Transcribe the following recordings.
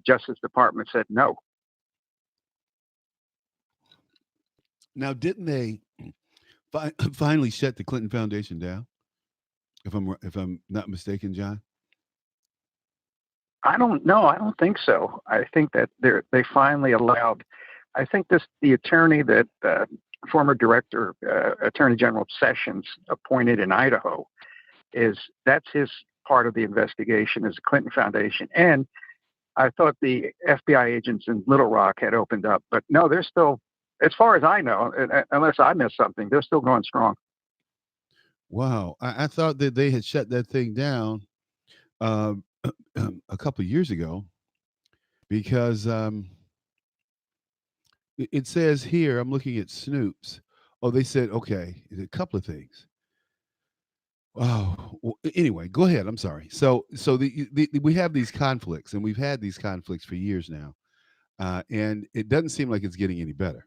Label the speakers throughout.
Speaker 1: Justice Department said no.
Speaker 2: Now, didn't they finally shut the Clinton Foundation down? If I'm not mistaken, John.
Speaker 1: I don't know. I don't think so. I think that they finally allowed. I think the attorney that former director, Attorney General Sessions appointed in Idaho that's his part of the investigation is the Clinton Foundation. And I thought the FBI agents in Little Rock had opened up, but no, they're still, as far as I know, unless I missed something, they're still going strong.
Speaker 2: Wow, I thought that they had shut that thing down um, a couple of years ago because it says here. I'm looking at Snoops. Oh, they said okay. A couple of things. Oh, well, anyway, go ahead. I'm sorry. So we have these conflicts, and we've had these conflicts for years now, and it doesn't seem like it's getting any better.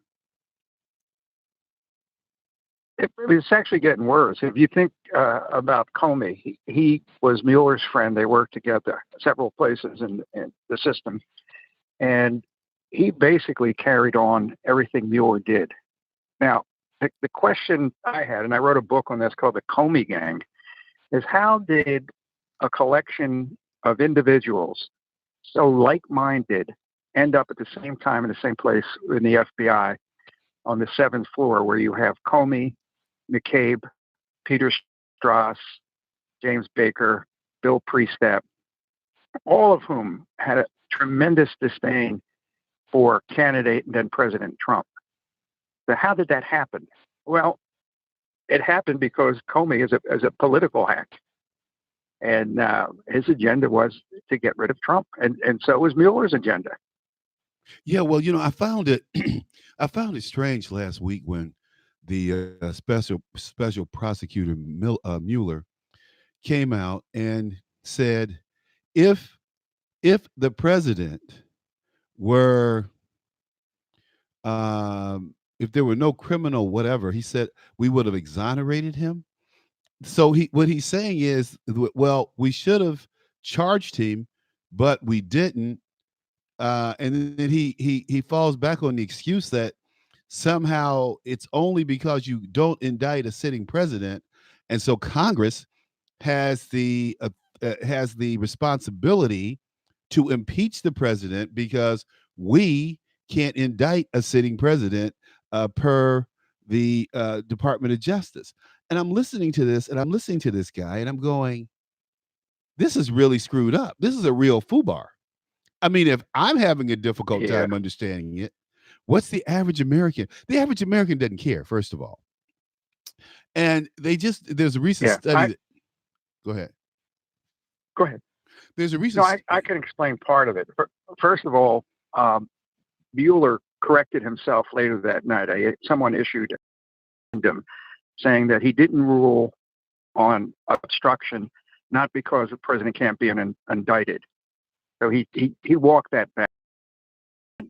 Speaker 1: It's actually getting worse. If you think about Comey, he was Mueller's friend. They worked together several places in the system. And he basically carried on everything Mueller did. Now, the question I had, and I wrote a book on this called The Comey Gang, is how did a collection of individuals so like-minded end up at the same time in the same place in the FBI on the seventh floor where you have Comey, McCabe, Peter Strauss, James Baker, Bill Priestap, all of whom had a tremendous disdain for candidate and then President Trump. So how did that happen? Well, it happened because Comey is a political hack. And his agenda was to get rid of Trump. And so was Mueller's agenda.
Speaker 2: Yeah, well, I found it I found it strange last week when the special prosecutor Mueller came out and said if the president were if there were no criminal whatever, he said we would have exonerated him. So what he's saying is, well, we should have charged him, but we didn't. And then he falls back on the excuse that somehow it's only because you don't indict a sitting president, and so Congress has the responsibility to impeach the president because we can't indict a sitting president per the Department of Justice. And I'm listening to this, and I'm listening to this guy, and I'm going, this is really screwed up. This is a real foobar. I mean, if I'm having a difficult
Speaker 1: Yeah.
Speaker 2: time understanding it, what's the average American? The average American doesn't care, first of all. And there's a recent
Speaker 1: Yeah.
Speaker 2: study that, go ahead.
Speaker 1: Go ahead.
Speaker 2: There's a
Speaker 1: No,
Speaker 2: recent,
Speaker 1: I can explain part of it. First of all, Mueller corrected himself later that night. Someone issued him saying that he didn't rule on obstruction, not because the president can't be indicted. So he walked that back.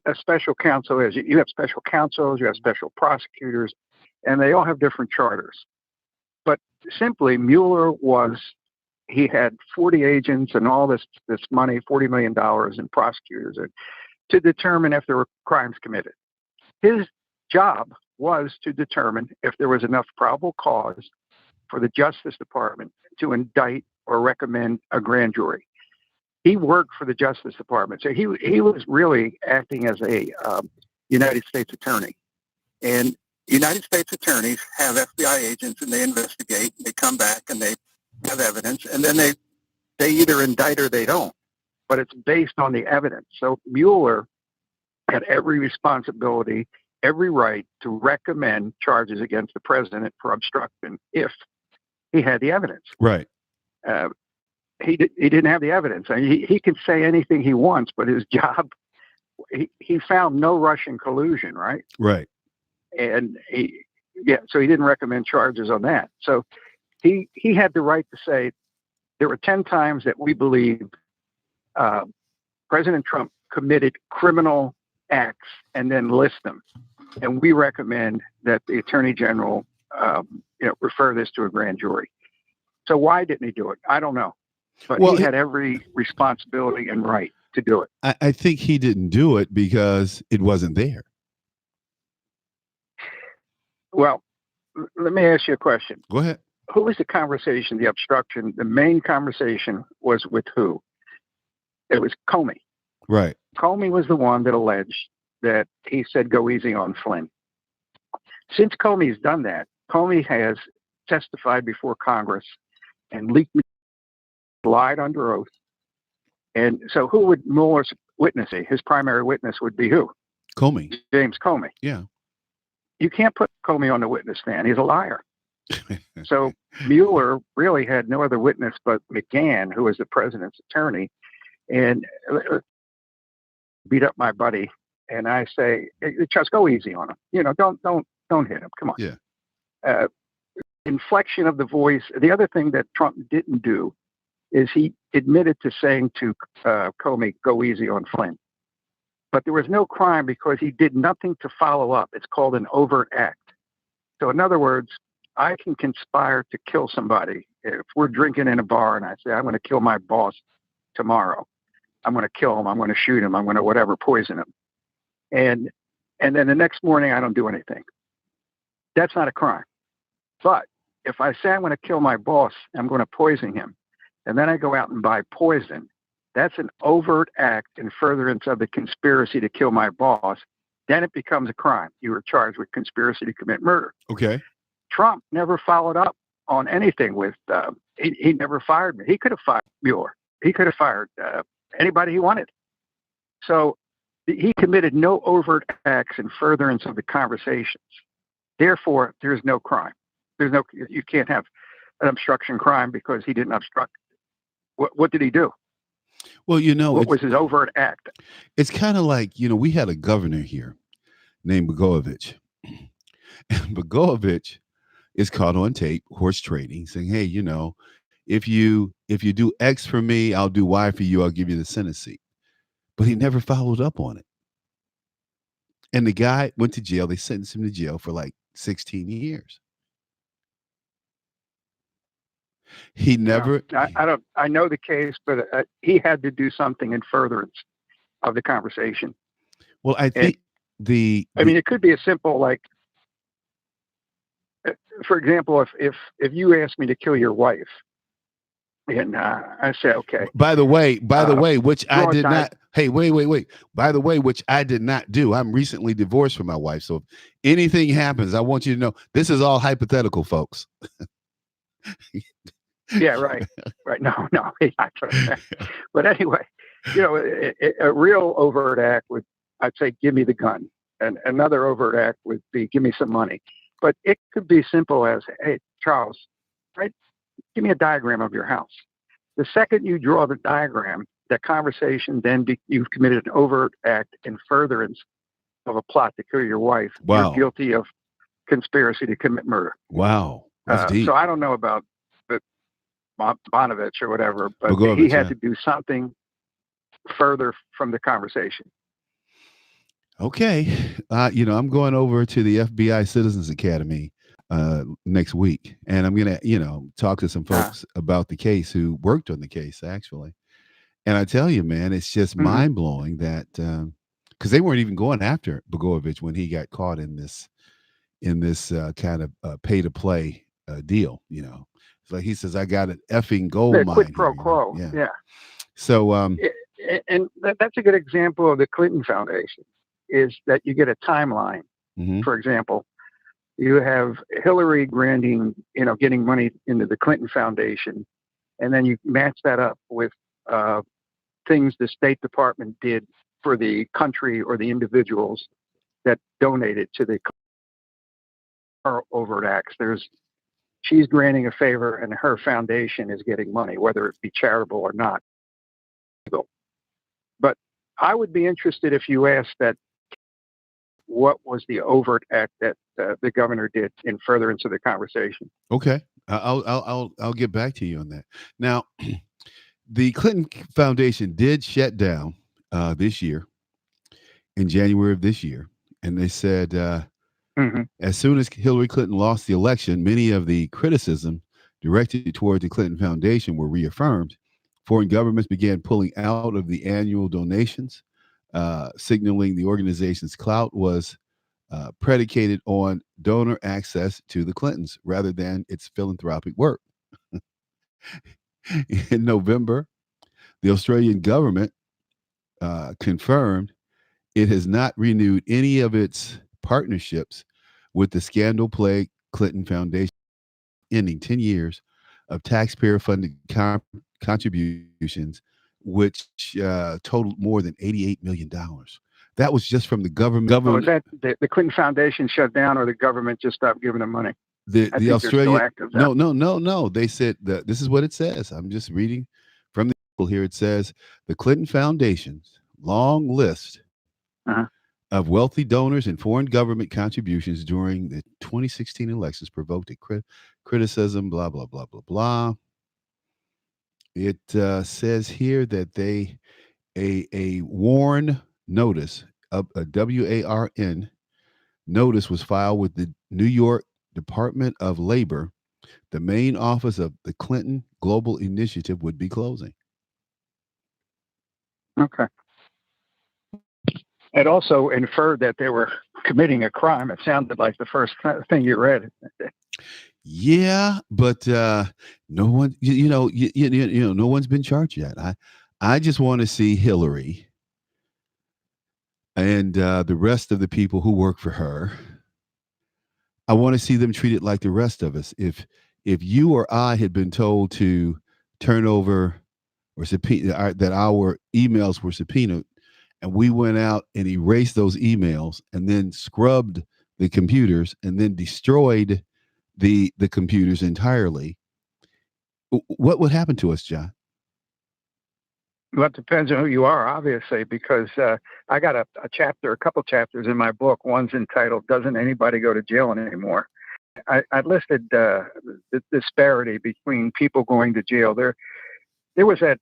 Speaker 1: A special counsel is you have special counsels, you have special prosecutors, and they all have different charters. But simply, Mueller he had 40 agents and all this money, $40 million in prosecutors, to determine if there were crimes committed. His job was to determine if there was enough probable cause for the Justice Department to indict or recommend a grand jury. He worked for the Justice Department, so he was really acting as a United States attorney. And United States attorneys have FBI agents, and they investigate. They come back and they have evidence, and then they either indict or they don't. But it's based on the evidence. So Mueller had every responsibility, every right to recommend charges against the president for obstruction if he had the evidence.
Speaker 2: right.
Speaker 1: He didn't have the evidence. I mean, he can say anything he wants, but his job, he found no Russian collusion, right?
Speaker 2: Right.
Speaker 1: And so he didn't recommend charges on that. So he had the right to say there were 10 times that we believe President Trump committed criminal acts and then list them. And we recommend that the Attorney General refer this to a grand jury. So why didn't he do it? I don't know. But he had every responsibility and right. to do it?
Speaker 2: I think he didn't do it because it wasn't there.
Speaker 1: Well, let me ask you a question.
Speaker 2: Go ahead.
Speaker 1: Who was the conversation, the obstruction? The main conversation was with who? It was Comey.
Speaker 2: Right.
Speaker 1: Comey was the one that alleged that he said go easy on Flynn. Since Comey's done that, Comey has testified before Congress and leaked, lied under oath. And so who would Mueller's witness be? His primary witness would be who?
Speaker 2: Comey.
Speaker 1: James Comey.
Speaker 2: Yeah.
Speaker 1: You can't put Comey on the witness stand. He's a liar. So Mueller really had no other witness but McGahn, who was the president's attorney, and beat up my buddy. And I say, just go easy on him. Don't hit him. Come on.
Speaker 2: Yeah.
Speaker 1: Inflection of the voice. The other thing that Trump didn't do is he admitted to saying to Comey, go easy on Flynn. But there was no crime because he did nothing to follow up. It's called an overt act. So in other words, I can conspire to kill somebody. If we're drinking in a bar and I say, I'm going to kill my boss tomorrow, I'm going to kill him, I'm going to shoot him, I'm going to whatever, poison him. And then the next morning I don't do anything. That's not a crime. But if I say I'm going to kill my boss, I'm going to poison him, and then I go out and buy poison, that's an overt act in furtherance of the conspiracy to kill my boss. Then it becomes a crime. You were charged with conspiracy to commit murder.
Speaker 2: Okay.
Speaker 1: Trump never followed up on anything with, he never fired me. He could have fired Mueller. He could have fired anybody he wanted. So he committed no overt acts in furtherance of the conversations. Therefore, there's no crime. You can't have an obstruction crime because he didn't obstruct. What did he do?
Speaker 2: Well,
Speaker 1: what was his overt act?
Speaker 2: It's kind of like, we had a governor here named Bogovich. And Bogovich is caught on tape, horse trading, saying, hey, if you do X for me, I'll do Y for you. I'll give you the Senate seat. But he never followed up on it. And the guy went to jail. They sentenced him to jail for like 16 years. He never.
Speaker 1: I know the case, but he had to do something in furtherance of the conversation.
Speaker 2: Well, I think
Speaker 1: it could be as simple like, for example, if you asked me to kill your wife, and I say, okay.
Speaker 2: By the way, which I did not. Hey, wait. By the way, which I did not do. I'm recently divorced from my wife. So if anything happens, I want you to know this is all hypothetical, folks.
Speaker 1: Yeah, right. No. But anyway, a real overt act would, I'd say, give me the gun. And another overt act would be, give me some money. But it could be simple as, hey, Charles, right? Give me a diagram of your house. The second you draw the diagram, that conversation, then you've committed an overt act in furtherance of a plot to kill your wife.
Speaker 2: Wow.
Speaker 1: You're guilty of conspiracy to commit murder.
Speaker 2: Wow. That's deep.
Speaker 1: So I don't know about Bonovich or whatever, but
Speaker 2: Bogovich,
Speaker 1: he had to do something further from the conversation.
Speaker 2: Okay. I'm going over to the FBI Citizens Academy next week, and I'm going to, talk to some folks about the case who worked on the case, actually. And I tell you, man, it's just mind blowing that, because they weren't even going after Bogovich when he got caught in this kind of pay to play deal, It's like he says, I got an effing gold mine.
Speaker 1: Quid pro quo. Yeah.
Speaker 2: So,
Speaker 1: and that's a good example of the Clinton Foundation, is that you get a timeline. For example, you have Hillary granting, getting money into the Clinton Foundation, and then you match that up with things the State Department did for the country or the individuals that donated to the overt acts. She's granting a favor and her foundation is getting money, whether it be charitable or not. But I would be interested if you asked that, what was the overt act that the governor did in furtherance of the conversation?
Speaker 2: Okay. I'll get back to you on that. Now, the Clinton Foundation did shut down this year, in January of this year. And they said, as soon as Hillary Clinton lost the election, many of the criticism directed toward the Clinton Foundation were reaffirmed Foreign governments began pulling out of the annual donations, signaling the organization's clout was predicated on donor access to the Clintons rather than its philanthropic work. In November, the Australian government confirmed it has not renewed any of its partnerships with the scandal plagued Clinton Foundation, ending 10 years of taxpayer funded contributions, which totaled more than $88 million. That was just from the government.
Speaker 1: Oh, is that the Clinton Foundation shut down, or the government just stopped giving them money? I
Speaker 2: The
Speaker 1: think they're still
Speaker 2: Australian,
Speaker 1: active.
Speaker 2: no. They said that this is what it says. I'm just reading from the article here. It says the Clinton Foundation's long list
Speaker 1: Uh-huh.
Speaker 2: of wealthy donors and foreign government contributions during the 2016 elections provoked a criticism. Blah blah blah blah blah. It says here that a warn notice of a WARN notice was filed with the New York Department of Labor. The main office of the Clinton Global Initiative would be closing.
Speaker 1: Okay. It also inferred that they were committing a crime. It sounded like the first thing you read.
Speaker 2: Yeah, but no one, no one's been charged yet. I just want to see Hillary and the rest of the people who work for her. I want to see them treated like the rest of us. If you or I had been told to turn over or subpoena that our emails were subpoenaed, and we went out and erased those emails and then scrubbed the computers and then destroyed the computers entirely, what would happen to us, John?
Speaker 1: Well, it depends on who you are, obviously, because I got a couple chapters in my book. One's entitled "Doesn't Anybody Go to Jail Anymore?" I listed the disparity between people going to jail. There was that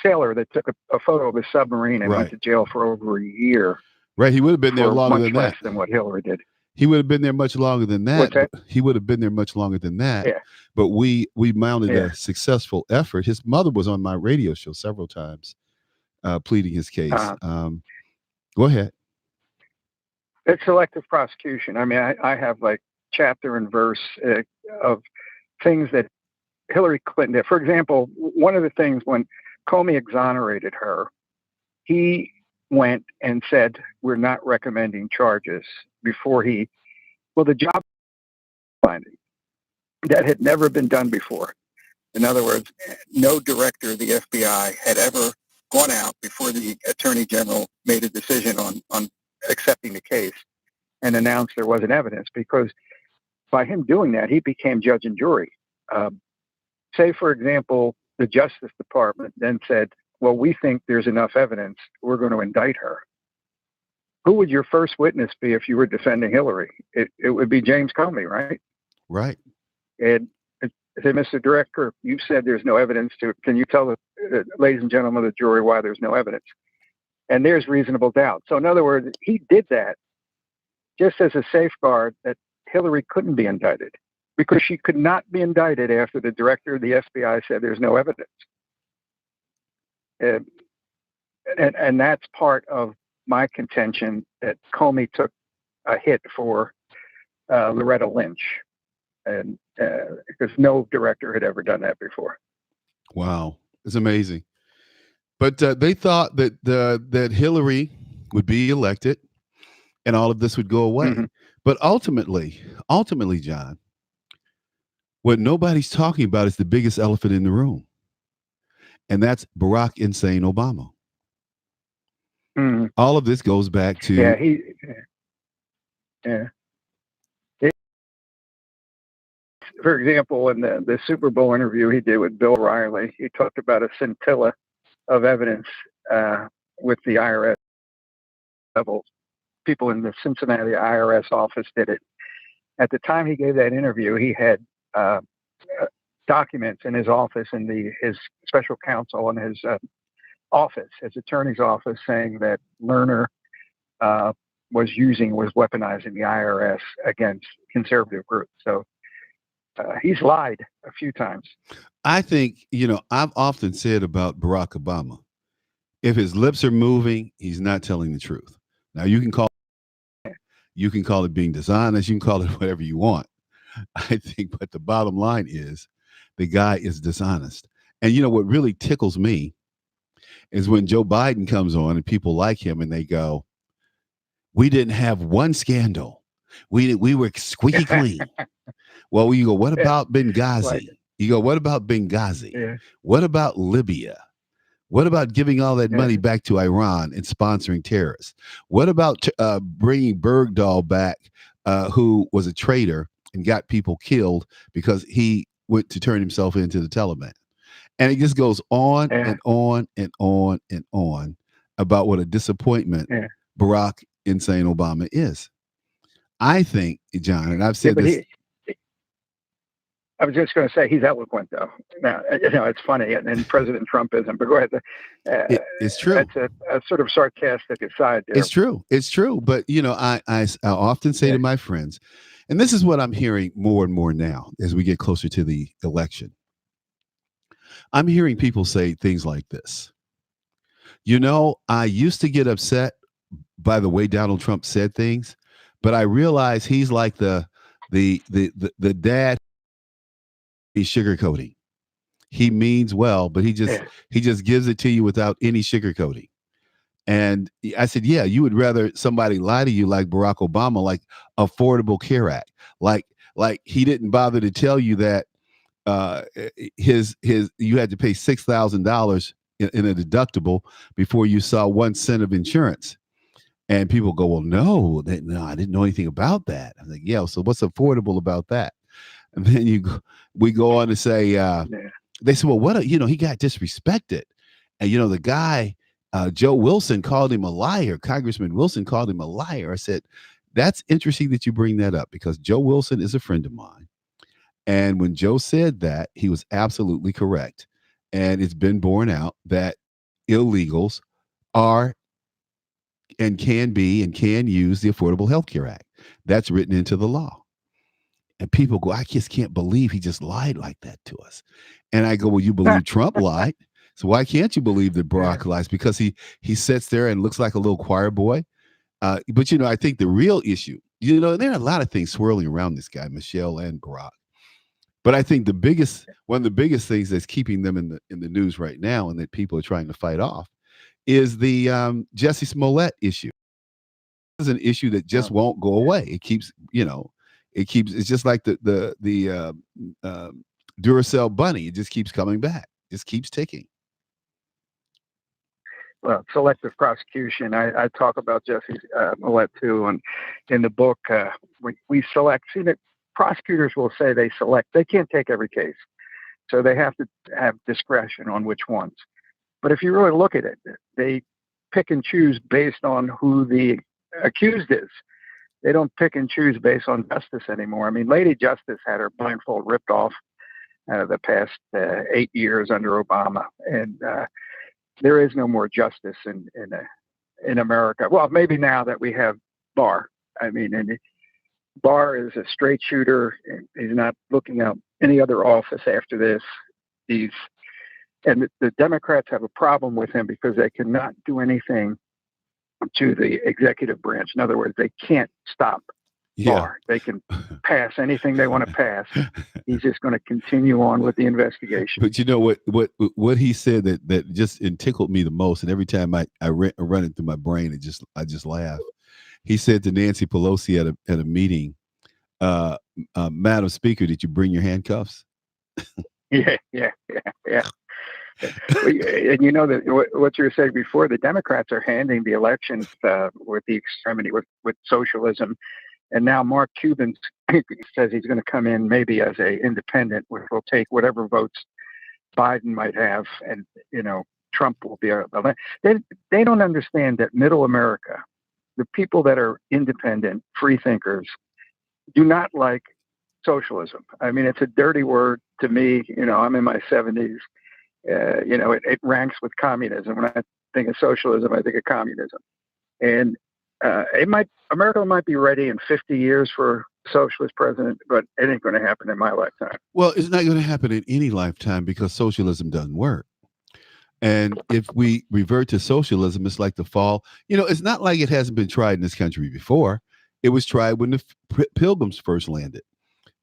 Speaker 1: sailor that took a photo of a submarine and went to jail for over a year.
Speaker 2: Right, he would have been there longer than that.
Speaker 1: Much less than what Hillary did.
Speaker 2: He would have been there much longer than that.
Speaker 1: What's that?
Speaker 2: He would have been there much longer than that.
Speaker 1: Yeah.
Speaker 2: But we mounted a successful effort. His mother was on my radio show several times, pleading his case. Go ahead.
Speaker 1: It's selective prosecution. I mean, I have like chapter and verse of things that Hillary Clinton did. For example, one of the things when Comey exonerated her, he went and said, "We're not recommending charges," before the job finding that had never been done before. In other words, no director of the FBI had ever gone out before the Attorney General made a decision on accepting the case and announced there wasn't evidence, because by him doing that, he became judge and jury. Say, for example, the Justice Department then said, "Well, we think there's enough evidence. We're going to indict her." Who would your first witness be if you were defending Hillary? It would be James Comey, right?
Speaker 2: Right.
Speaker 1: And say, "Mr. Director, you said there's no evidence to. Can you tell the ladies and gentlemen of the jury why there's no evidence?" And there's reasonable doubt. So in other words, he did that just as a safeguard that Hillary couldn't be indicted, because she could not be indicted after the director of the FBI said there's no evidence. And that's part of my contention, that Comey took a hit for Loretta Lynch, and because no director had ever done that before.
Speaker 2: Wow, it's amazing. But they thought that Hillary would be elected, and all of this would go away. Mm-hmm. But ultimately, John, what nobody's talking about is the biggest elephant in the room, and that's Barack Insane Obama. Mm-hmm. All of this goes back to
Speaker 1: for example, in the Super Bowl interview he did with Bill Riley, he talked about a scintilla of evidence with the IRS level. People in the Cincinnati IRS office did it. At the time he gave that interview, he had documents in his office, in his special counsel in his office, his attorney's office, saying that Lerner was weaponizing the IRS against conservative groups. So He's lied a few times.
Speaker 2: I think, I've often said about Barack Obama, if his lips are moving, he's not telling the truth. Now you can call it being dishonest, you can call it whatever you want. I think, but the bottom line is the guy is dishonest. And what really tickles me is when Joe Biden comes on and people like him and they go, "We didn't have one scandal. We were squeaky clean." Well, you go, "What
Speaker 1: Yeah,
Speaker 2: about
Speaker 1: like,
Speaker 2: Benghazi?" You go, "What about Benghazi?
Speaker 1: yeah,
Speaker 2: What about Libya? What about giving all that
Speaker 1: yeah,
Speaker 2: money back to Iran and sponsoring terrorists? What about bringing Bergdahl back, who was a traitor and got people killed because he went to turn himself into the Taliban?" And it just goes on
Speaker 1: yeah,
Speaker 2: and on and on and on about what a disappointment
Speaker 1: yeah,
Speaker 2: Barack Insane Obama is. I think, John, and I've
Speaker 1: yeah.
Speaker 2: said
Speaker 1: But
Speaker 2: this.
Speaker 1: I was just going to say he's eloquent, though. Now, it's funny, and President Trump isn't. But go ahead.
Speaker 2: It's true.
Speaker 1: That's a sort of sarcastic aside there.
Speaker 2: It's true. It's true. But I often say
Speaker 1: Yeah,
Speaker 2: to my friends, and this is what I'm hearing more and more now as we get closer to the election. I'm hearing people say things like this. I used to get upset by the way Donald Trump said things, but I realize he's like the dad. He's sugarcoating. He means well, but he just
Speaker 1: yeah,
Speaker 2: he just gives it to you without any sugarcoating. And I said, yeah, you would rather somebody lie to you like Barack Obama, like Affordable Care Act, like he didn't bother to tell you that his you had to pay $6,000 in a deductible before you saw 1 cent of insurance. And people go, well, no, I didn't know anything about that. I'm like, yeah, so what's affordable about that? And then we go on to say,
Speaker 1: yeah.
Speaker 2: they said, well, he got disrespected. And, the guy, Joe Wilson called him a liar. Congressman Wilson called him a liar. I said, that's interesting that you bring that up because Joe Wilson is a friend of mine. And when Joe said that, he was absolutely correct. And it's been borne out that illegals are and can be and can use the Affordable Health Care Act. That's written into the law. And people go, I just can't believe he just lied like that to us. And I go, well, you believe Trump lied. So why can't you believe that
Speaker 1: Yeah.
Speaker 2: Barack lies? Because he sits there and looks like a little choir boy. But I think the real issue, there are a lot of things swirling around this guy, Michelle and Barack. But I think one of the biggest things that's keeping them in the news right now, and that people are trying to fight off, is the Jesse Smollett issue. Is an issue that just
Speaker 1: Oh,
Speaker 2: won't go
Speaker 1: yeah.
Speaker 2: away. It's just like the Duracell bunny. It just keeps coming back. Just keeps ticking.
Speaker 1: Well, selective prosecution. I talk about Jesse Millett too, and in the book, we select. See, that prosecutors will say they select. They can't take every case, so they have to have discretion on which ones. But if you really look at it, they pick and choose based on who the accused is. They don't pick and choose based on justice anymore. I mean, Lady Justice had her blindfold ripped off the past 8 years under Obama, and there is no more justice in America. Well, maybe now that we have Barr. I mean, and Barr is a straight shooter. And he's not looking out any other office after this. He's and the Democrats have a problem with him because they cannot do anything to the executive branch. In other words, they can't stop
Speaker 2: Yeah.
Speaker 1: Barr. They can pass anything they want to pass. He's just going to continue on with the investigation.
Speaker 2: But you know what he said that just tickled me the most, and every time I run it through my brain, I just laugh. He said to Nancy Pelosi at a meeting, Madam Speaker, did you bring your handcuffs?
Speaker 1: Yeah, yeah, yeah, yeah. And you know that what you were saying before, the Democrats are handing the elections with the extremity, with socialism. And now Mark Cuban says he's going to come in maybe as a independent, which will take whatever votes Biden might have, and Trump will be. They don't understand that Middle America, the people that are independent, free thinkers, do not like socialism. I mean, it's a dirty word to me. I'm in my 70s. It ranks with communism. When I think of socialism, I think of communism. And America might be ready in 50 years for socialist president, but it ain't going to happen in my lifetime.
Speaker 2: Well, it's not going to happen in any lifetime because socialism doesn't work. And if we revert to socialism, it's like the fall. It's not like it hasn't been tried in this country before. It was tried when the Pilgrims first landed.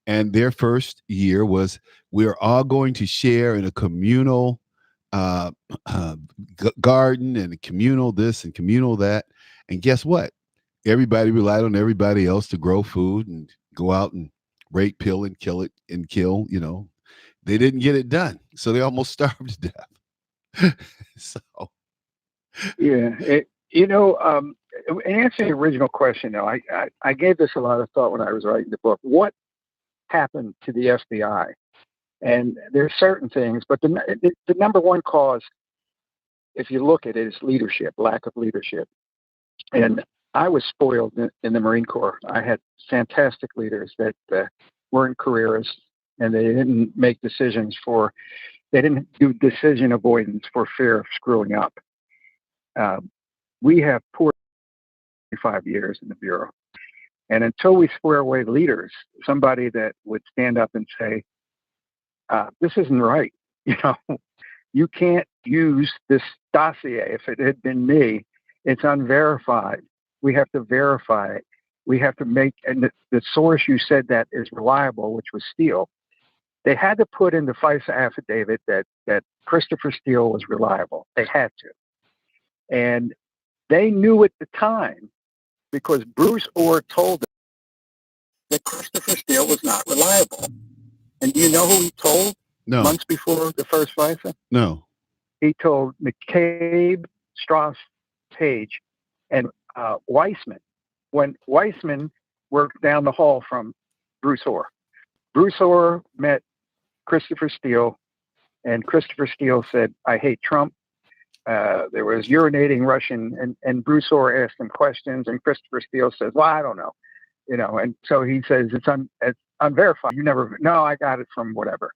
Speaker 2: And their first year was, we're all going to share in a communal uh, uh, garden and a communal this and communal that. And guess what? Everybody relied on everybody else to grow food and go out and rape, pill, and kill it and kill. They didn't get it done. So they almost starved to death. So,
Speaker 1: Yeah, in answering the original question, though, I gave this a lot of thought when I was writing the book. What happened to the FBI? And there's certain things, but the number one cause, if you look at it, is leadership, lack of leadership. And I was spoiled in the Marine Corps. I had fantastic leaders that weren't careerists, and they didn't make decisions they didn't do decision avoidance for fear of screwing up. We have poor 5 years in the Bureau. And until we square away leaders, somebody that would stand up and say, this isn't right. You can't use this dossier. If it had been me, it's unverified. We have to verify it. We have to and the source you said that is reliable, which was Steele. They had to put in the FISA affidavit that Christopher Steele was reliable. They had to. And they knew at the time because Bruce Orr told them that Christopher Steele was not reliable. And do you know who he told?
Speaker 2: No.
Speaker 1: Months before the first FISA?
Speaker 2: No.
Speaker 1: He told McCabe, Strauss, Page, and Weissman. When Weissman worked down the hall from Bruce Orr. Bruce Orr met Christopher Steele, and Christopher Steele said, I hate Trump. There was urinating Russian, and Bruce Orr asked him questions, and Christopher Steele says, well, I don't know. And so he says, it's unverified. You never, no, I got it from whatever.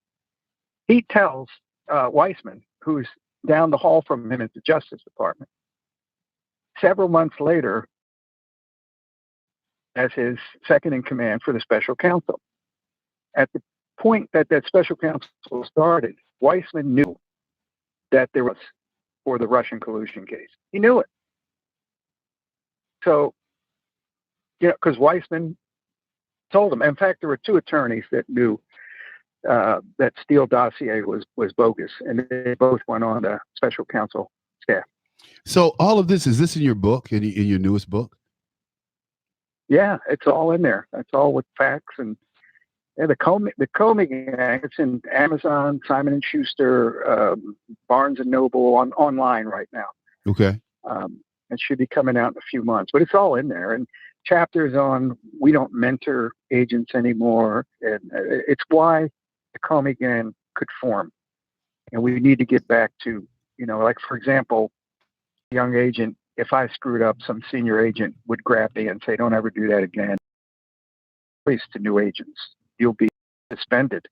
Speaker 1: He tells Weissman, who's down the hall from him at the Justice Department, several months later, as his second in command for the special counsel. At the point that special counsel started, Weissman knew that there was for the Russian collusion case. He knew it. So, because Weissman told him. In fact, there were two attorneys that knew that Steele dossier was bogus, and they both went on the special counsel staff.
Speaker 2: So all of this, is this in your book, in your newest book?
Speaker 1: Yeah, it's all in there. It's all with facts and the Comey Gang. It's in Amazon, Simon and Schuster, Barnes and Noble online right now.
Speaker 2: Okay.
Speaker 1: It should be coming out in a few months, but it's all in there. And chapters on we don't mentor agents anymore, and it's why the Comey Gang could form. And we need to get back to, like for example, young agent. If I screwed up, some senior agent would grab me and say, don't ever do that again. Please to new agents, you'll be suspended.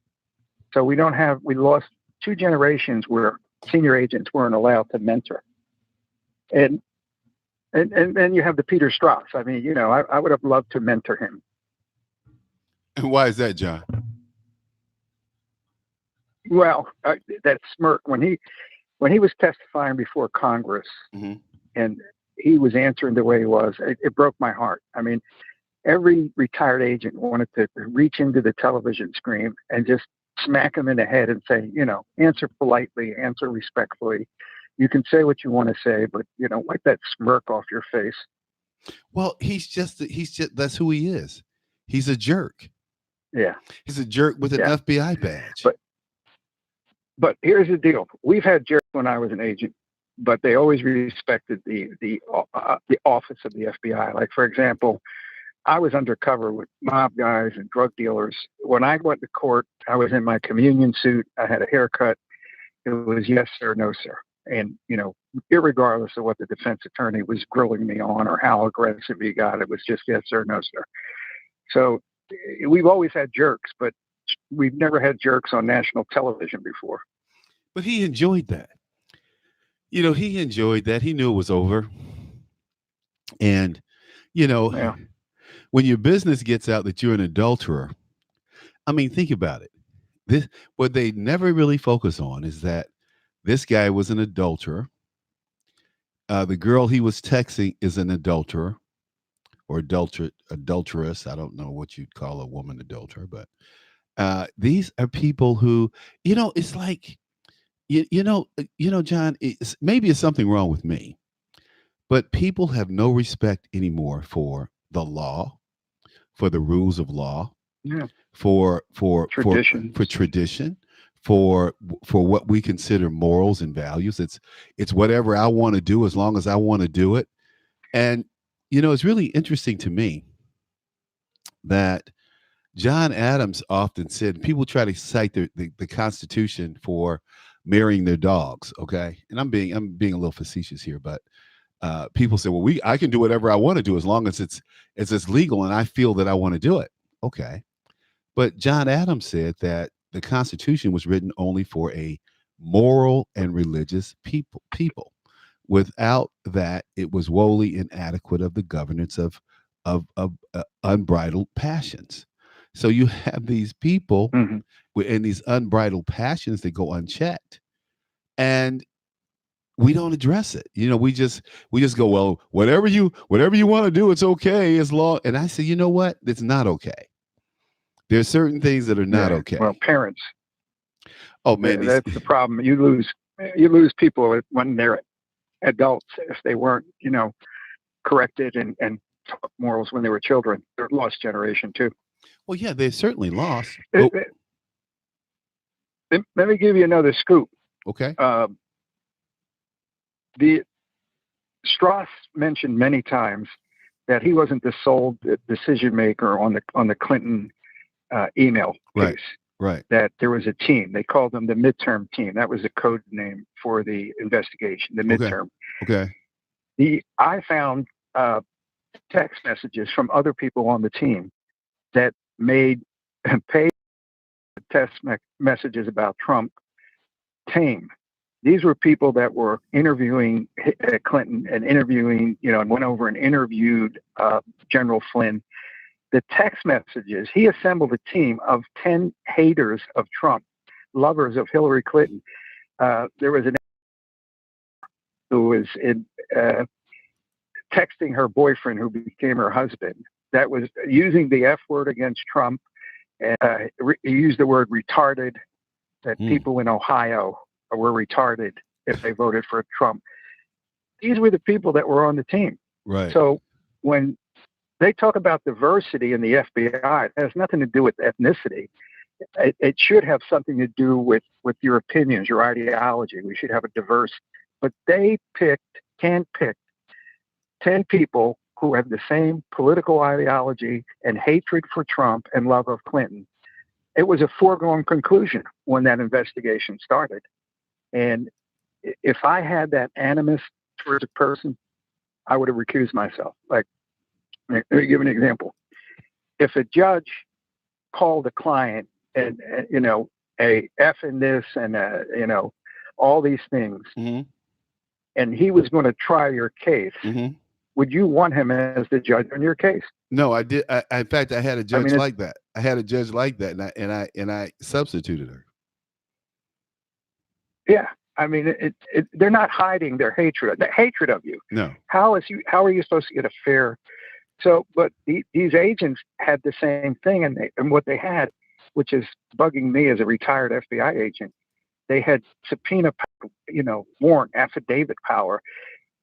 Speaker 1: So we lost 2 generations where senior agents weren't allowed to mentor. And then you have the Peter Strauss. I mean, I would have loved to mentor him.
Speaker 2: And why is that, John?
Speaker 1: Well, that smirk when he was testifying before Congress,
Speaker 2: mm-hmm.
Speaker 1: and he was answering the way he was, it broke my heart. I mean, every retired agent wanted to reach into the television screen and just smack him in the head and say, answer politely, answer respectfully. You can say what you want to say, but wipe that smirk off your face.
Speaker 2: Well, he's just that's who he is. He's a jerk.
Speaker 1: Yeah.
Speaker 2: He's a jerk with an FBI badge.
Speaker 1: But here's the deal. We've had jerks when I was an agent, but they always respected the office of the FBI. Like, for example, I was undercover with mob guys and drug dealers. When I went to court, I was in my communion suit. I had a haircut. It was yes, sir, no, sir. And, irregardless of what the defense attorney was grilling me on or how aggressive he got, it was just yes, sir, no, sir. So we've always had jerks, but we've never had jerks on national television before.
Speaker 2: But he enjoyed that. He enjoyed that. He knew it was over. And, when your business gets out that you're an adulterer, I mean, think about it. This what they never really focus on is that this guy was an adulterer. The girl he was texting is an adulterer or adulteress. I don't know what you'd call a woman adulterer, but these are people who, it's like John. Maybe it's something wrong with me, but people have no respect anymore for the law, for the rules of law,
Speaker 1: Yeah.
Speaker 2: for
Speaker 1: Traditions.
Speaker 2: tradition, for for what we consider morals and values. It's whatever I want to do as long as I want to do it. And it's really interesting to me that John Adams often said people try to cite the Constitution for marrying their dogs. Okay, and I'm being a little facetious here, but people say, well, I can do whatever I want to do as long as it's legal and I feel that I want to do it. Okay, but John Adams said that the Constitution was written only for a moral and religious people. Without that, it was wholly inadequate of the governance of unbridled passions. So you have these people
Speaker 1: Hmm.
Speaker 2: and these unbridled passions that go unchecked, and we don't address it. We just go, well, whatever you want to do, it's okay as long. And I say, you know what? It's not okay. There's certain things that are not
Speaker 1: Yeah. Well,
Speaker 2: okay.
Speaker 1: parents.
Speaker 2: Oh man, these
Speaker 1: That's the problem. You lose people when they're adults if they weren't, corrected and taught morals when they were children. They're a lost generation too.
Speaker 2: well, yeah, they're certainly lost.
Speaker 1: It-
Speaker 2: But
Speaker 1: it- Let me give you another scoop.
Speaker 2: okay,
Speaker 1: Uh, the Strauss mentioned many times that he wasn't the sole decision maker on the Clinton email
Speaker 2: right,
Speaker 1: case.
Speaker 2: right,
Speaker 1: That there was a team. They called them the midterm team. That was the code name for the investigation. The
Speaker 2: okay,
Speaker 1: midterm.
Speaker 2: okay.
Speaker 1: I found text messages from other people on the team that made paid messages about Trump tame. These were people that were interviewing Clinton and interviewing, and went over and interviewed General Flynn. The text messages, he assembled a team of 10 haters of Trump, lovers of Hillary Clinton. There was an who was texting her boyfriend, who became her husband, that was using the F word against Trump. He used the word retarded, that
Speaker 2: Mm,
Speaker 1: people in Ohio were retarded if they voted for Trump. These were the people that were on the team.
Speaker 2: right.
Speaker 1: So when they talk about diversity in the FBI, it has nothing to do with ethnicity. It should have something to do with your opinions, your ideology. We should have a diverse. But they handpicked 10 people who have the same political ideology and hatred for Trump and love of Clinton. It was a foregone conclusion when that investigation started. And if I had that animus towards a person, I would have recused myself. Like, let me give an example. If a judge called a client and a F in this and all these things,
Speaker 2: Hmm.
Speaker 1: and he was going to try your case,
Speaker 2: Hmm.
Speaker 1: would you want him as the judge on your case?
Speaker 2: No, I did. In fact, I had a
Speaker 1: I
Speaker 2: judge
Speaker 1: mean,
Speaker 2: like that. I had a judge like that, and I substituted her.
Speaker 1: yeah. I mean, they're not hiding their hatred of you.
Speaker 2: No,
Speaker 1: How are you supposed to get a fair? So, but these agents had the same thing, and what they had, which is bugging me as a retired FBI agent, they had subpoena, warrant affidavit power.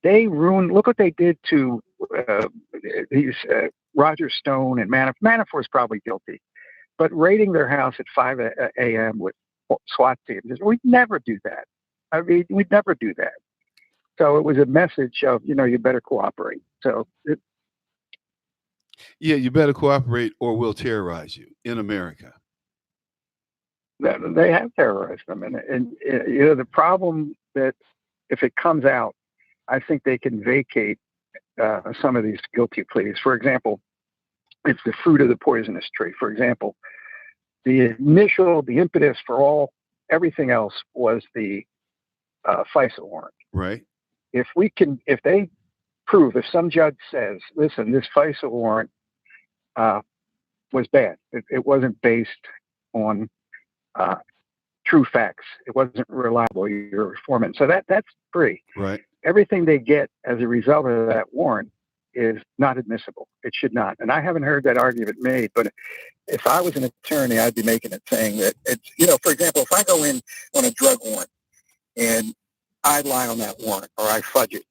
Speaker 1: They ruined. Look what they did to uh, these Roger Stone and Manafort's probably guilty, but raiding their house at 5 a.m. with SWAT teams. We'd never do that. I mean, we'd never do that. So it was a message of, you better cooperate. So
Speaker 2: yeah, you better cooperate, or we'll terrorize you in America.
Speaker 1: they have terrorized them, and the problem that if it comes out, I think they can vacate some of these guilty pleas. For example, it's the fruit of the poisonous tree. For example, the impetus for everything else was the FISA warrant.
Speaker 2: Right.
Speaker 1: If they prove, if some judge says, listen, this FISA warrant uh, was bad. It wasn't based on uh, true facts. It wasn't reliable. Your informant. So that's free.
Speaker 2: Right.
Speaker 1: Everything they get as a result of that warrant is not admissible. It should not. And I haven't heard that argument made, but if I was an attorney, I'd be making it saying that it's, for example, if I go in on a drug warrant and I lie on that warrant or I fudge it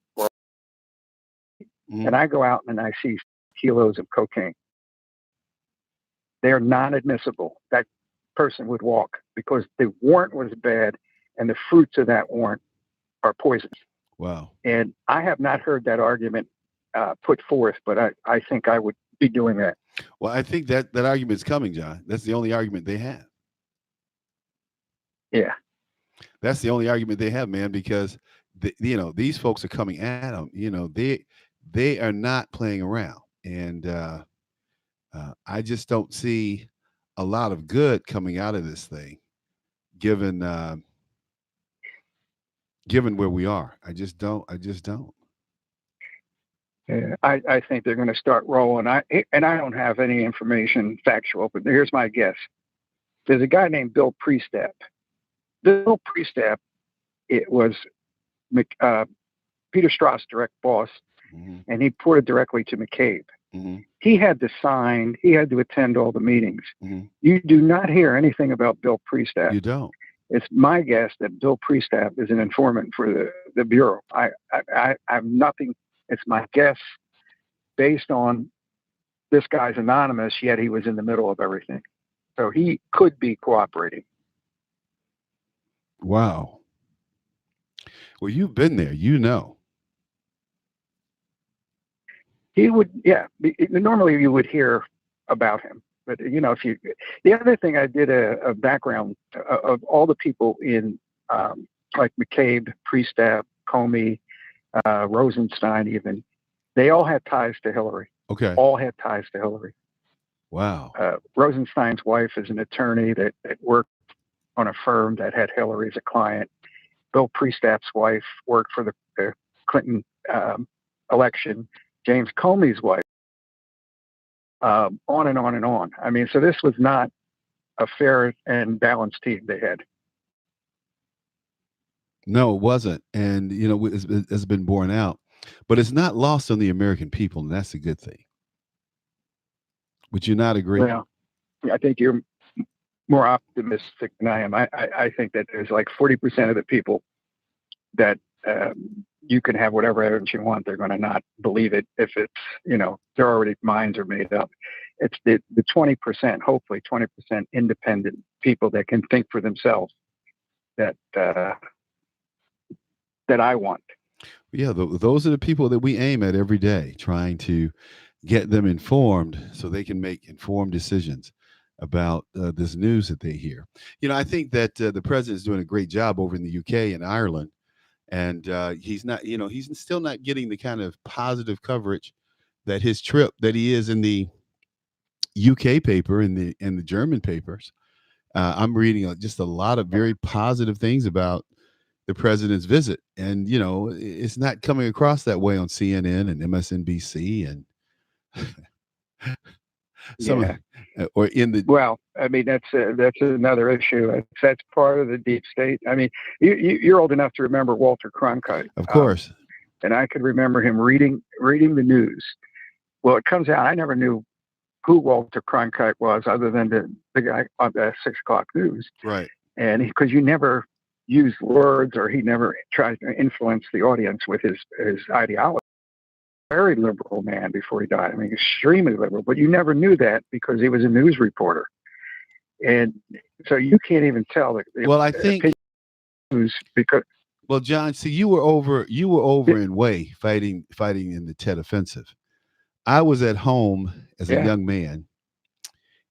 Speaker 1: and I go out and I see kilos of cocaine, they're non-admissible. That person would walk because the warrant was bad and the fruits of that warrant are poisonous.
Speaker 2: Wow.
Speaker 1: And I have not heard that argument put forth, but I think I would be doing that.
Speaker 2: Well, I think that argument's coming, John. That's the only argument they have.
Speaker 1: Yeah.
Speaker 2: That's the only argument they have, man, because these folks are coming at them. They are not playing around, and I just don't see a lot of good coming out of this thing, given where we are. I just don't.
Speaker 1: Yeah, I think they're going to start rolling. I don't have any information factual, but here's my guess. There's a guy named Bill Priestap. Bill Priestap, it was Peter Strzok's direct boss, and he reported directly to McCabe. He had to sign. He had to attend all the meetings. You do not hear anything about Bill Priestap.
Speaker 2: You don't.
Speaker 1: It's my guess that Bill Priestap is an informant for the Bureau. I have nothing. It's my guess based on this guy's anonymous, yet he was in the middle of everything. So he could be cooperating.
Speaker 2: Wow. Well, you've been there,
Speaker 1: He would, yeah. Normally you would hear about him. But, the other thing, I did a background of all the people in, like McCabe, Priestap, Comey, Rosenstein, even, they all had ties to Hillary.
Speaker 2: Okay.
Speaker 1: All had ties to Hillary.
Speaker 2: Wow.
Speaker 1: Rosenstein's wife is an attorney that worked on a firm that had Hillary as a client. Bill Priestap's wife worked for the Clinton election. James Comey's wife. On and on and on. I mean, so this was not a fair and balanced team they had.
Speaker 2: No, it wasn't. And, it's been borne out. But it's not lost on the American people, and that's a good thing. Would you not agree?
Speaker 1: Well, I think you're more optimistic than I am. I think that there's like 40% of the people that you can have whatever evidence you want. They're going to not believe it if it's, their already minds are made up. It's the 20%, hopefully 20% independent people that can think for themselves that I want.
Speaker 2: Yeah, those are the people that we aim at every day, trying to get them informed so they can make informed decisions about this news that they hear. I think that the president's doing a great job over in the UK and Ireland, and he's not, he's still not getting the kind of positive coverage that his trip that he is in the UK paper and the German papers. I'm reading just a lot of very positive things about the president's visit, and it's not coming across that way on CNN and MSNBC and or in the.
Speaker 1: Well, I mean, that's another issue. That's part of the deep state. I mean, you're old enough to remember Walter Cronkite,
Speaker 2: of course,
Speaker 1: and I could remember him reading the news. Well, it comes out I never knew who Walter Cronkite was, other than the guy on the 6 o'clock news,
Speaker 2: right?
Speaker 1: And because you never used words, or he never tried to influence the audience with his ideology. Very liberal man before he died. I mean, extremely liberal, but you never knew that because he was a news reporter. And so you can't even tell.
Speaker 2: I think
Speaker 1: news because.
Speaker 2: Well, John, see, you were over in Way fighting in the Tet Offensive. I was at home as a young man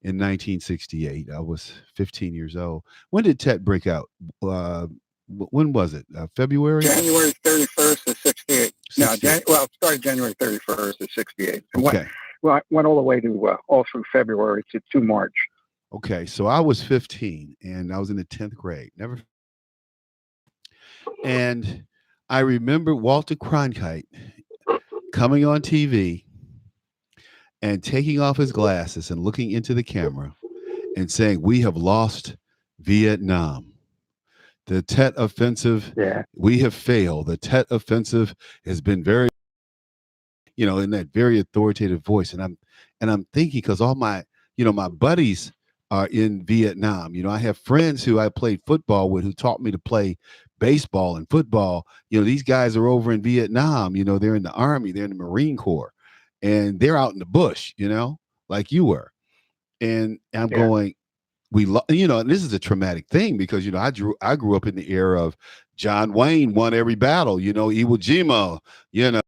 Speaker 2: in 1968. I was 15 years old. When did Tet break out? When was it? February?
Speaker 1: January 31st of 68. No, it started January 31st of 68. And
Speaker 2: okay.
Speaker 1: Went all the way to all through February to March.
Speaker 2: Okay, so I was 15 and I was in the 10th grade. And I remember Walter Cronkite coming on TV and taking off his glasses and looking into the camera and saying, "We have lost Vietnam. The Tet Offensive,
Speaker 1: Yeah.
Speaker 2: we have failed. The Tet Offensive has been very, in that very authoritative voice." And I'm thinking, because all my, my buddies are in Vietnam. I have friends who I played football with who taught me to play baseball and football. These guys are over in Vietnam. They're in the Army, they're in the Marine Corps, and they're out in the bush, like you were. And I'm
Speaker 1: Yeah.
Speaker 2: going, and this is a traumatic thing because I grew up in the era of John Wayne won every battle, Iwo Jima, you know,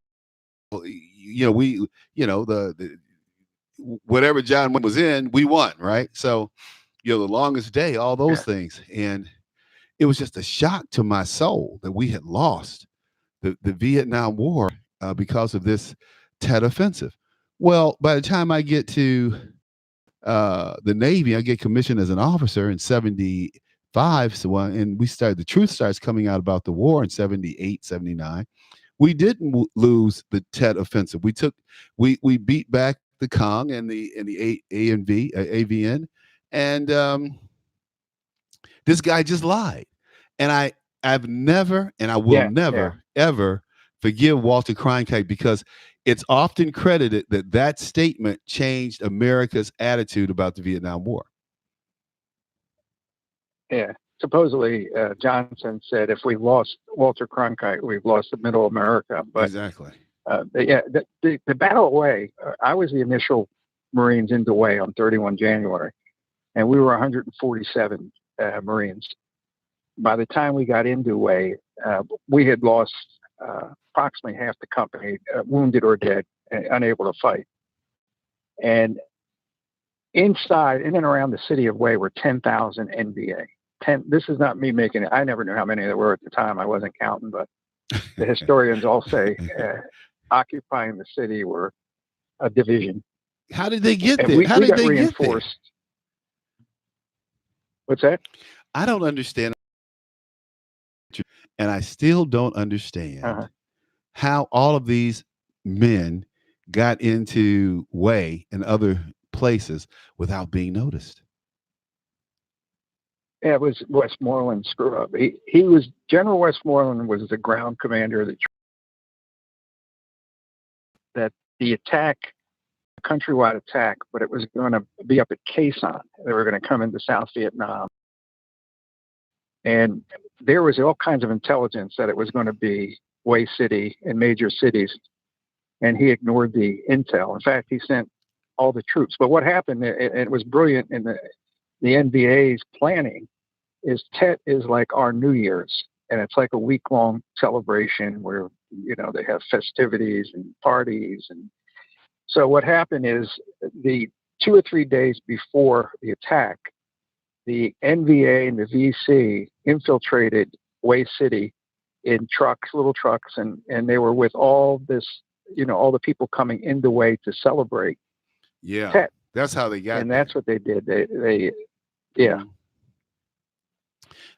Speaker 2: we, the whatever John Wayne was in, we won, right? So, the longest day, all those
Speaker 1: Yeah.
Speaker 2: things. And it was just a shock to my soul that we had lost the Vietnam War because of this Tet Offensive. Well, by the time I get to the Navy, I get commissioned as an officer in 75. So, and the truth starts coming out about the war in 78, 79. We didn't lose the Tet Offensive. We beat back the Kong and the ANV, AVN, and this guy just lied. And I've never, and I will
Speaker 1: Yeah. Yeah.
Speaker 2: never ever forgive Walter Cronkite, because it's often credited that statement changed America's attitude about the Vietnam War.
Speaker 1: Yeah. Supposedly, Johnson said, if we lost Walter Cronkite, we've lost the middle America. But
Speaker 2: Exactly.
Speaker 1: yeah, the battle of Hue, I was the initial Marines into Hue on 31 January, and we were 147 Marines. By the time we got into Hue, we had lost approximately half the company, wounded or dead, unable to fight. And inside, in and around the city of Hue, were 10,000 NVA. This is not me making it. I never knew how many there were at the time. I wasn't counting, but the historians all say occupying the city were a division.
Speaker 2: How did they get
Speaker 1: And
Speaker 2: there? How
Speaker 1: we
Speaker 2: did
Speaker 1: got
Speaker 2: they get there?
Speaker 1: reinforced. What's that?
Speaker 2: I don't understand. And I still don't
Speaker 1: Uh-huh.
Speaker 2: understand how all of these men got into Hue and other places without being noticed.
Speaker 1: Yeah, it was Westmoreland screw up. He was General Westmoreland was the ground commander that the attack, countrywide attack, but it was going to be up at Quezon. They were going to come into South Vietnam, and there was all kinds of intelligence that it was going to be Hue City and major cities, and he ignored the intel. In fact, he sent all the troops. But what happened? It was brilliant in the NVA's planning. Is Tet is like our New Year's, and it's like a week-long celebration where they have festivities and parties. And so what happened is, the 2 or 3 days before the attack, the NVA and the VC infiltrated Hue City in trucks, little trucks, and they were with all this, all the people coming into Hue to celebrate
Speaker 2: Yeah,
Speaker 1: Tet,
Speaker 2: that's how they got
Speaker 1: and
Speaker 2: there.
Speaker 1: that's what they did. Yeah.
Speaker 2: Mhm.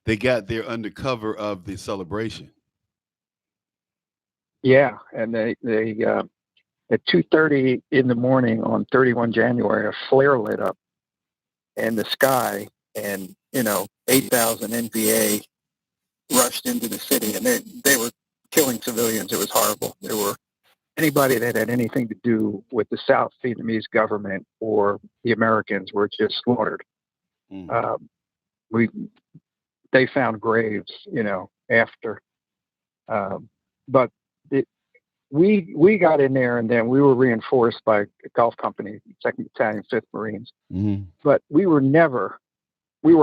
Speaker 2: They got there under cover of the celebration.
Speaker 1: Yeah, and they at 2:30 in the morning on 31 January, a flare lit up in the sky, and 8,000 NVA rushed into the city, and they were killing civilians. It was horrible. There were anybody that had anything to do with the South Vietnamese government or the Americans were just slaughtered.
Speaker 2: Mm.
Speaker 1: Um, we They found graves, after, but it, we got in there, and then we were reinforced by a Gulf Company, Second Battalion, Fifth Marines.
Speaker 2: Mm-hmm.
Speaker 1: But we were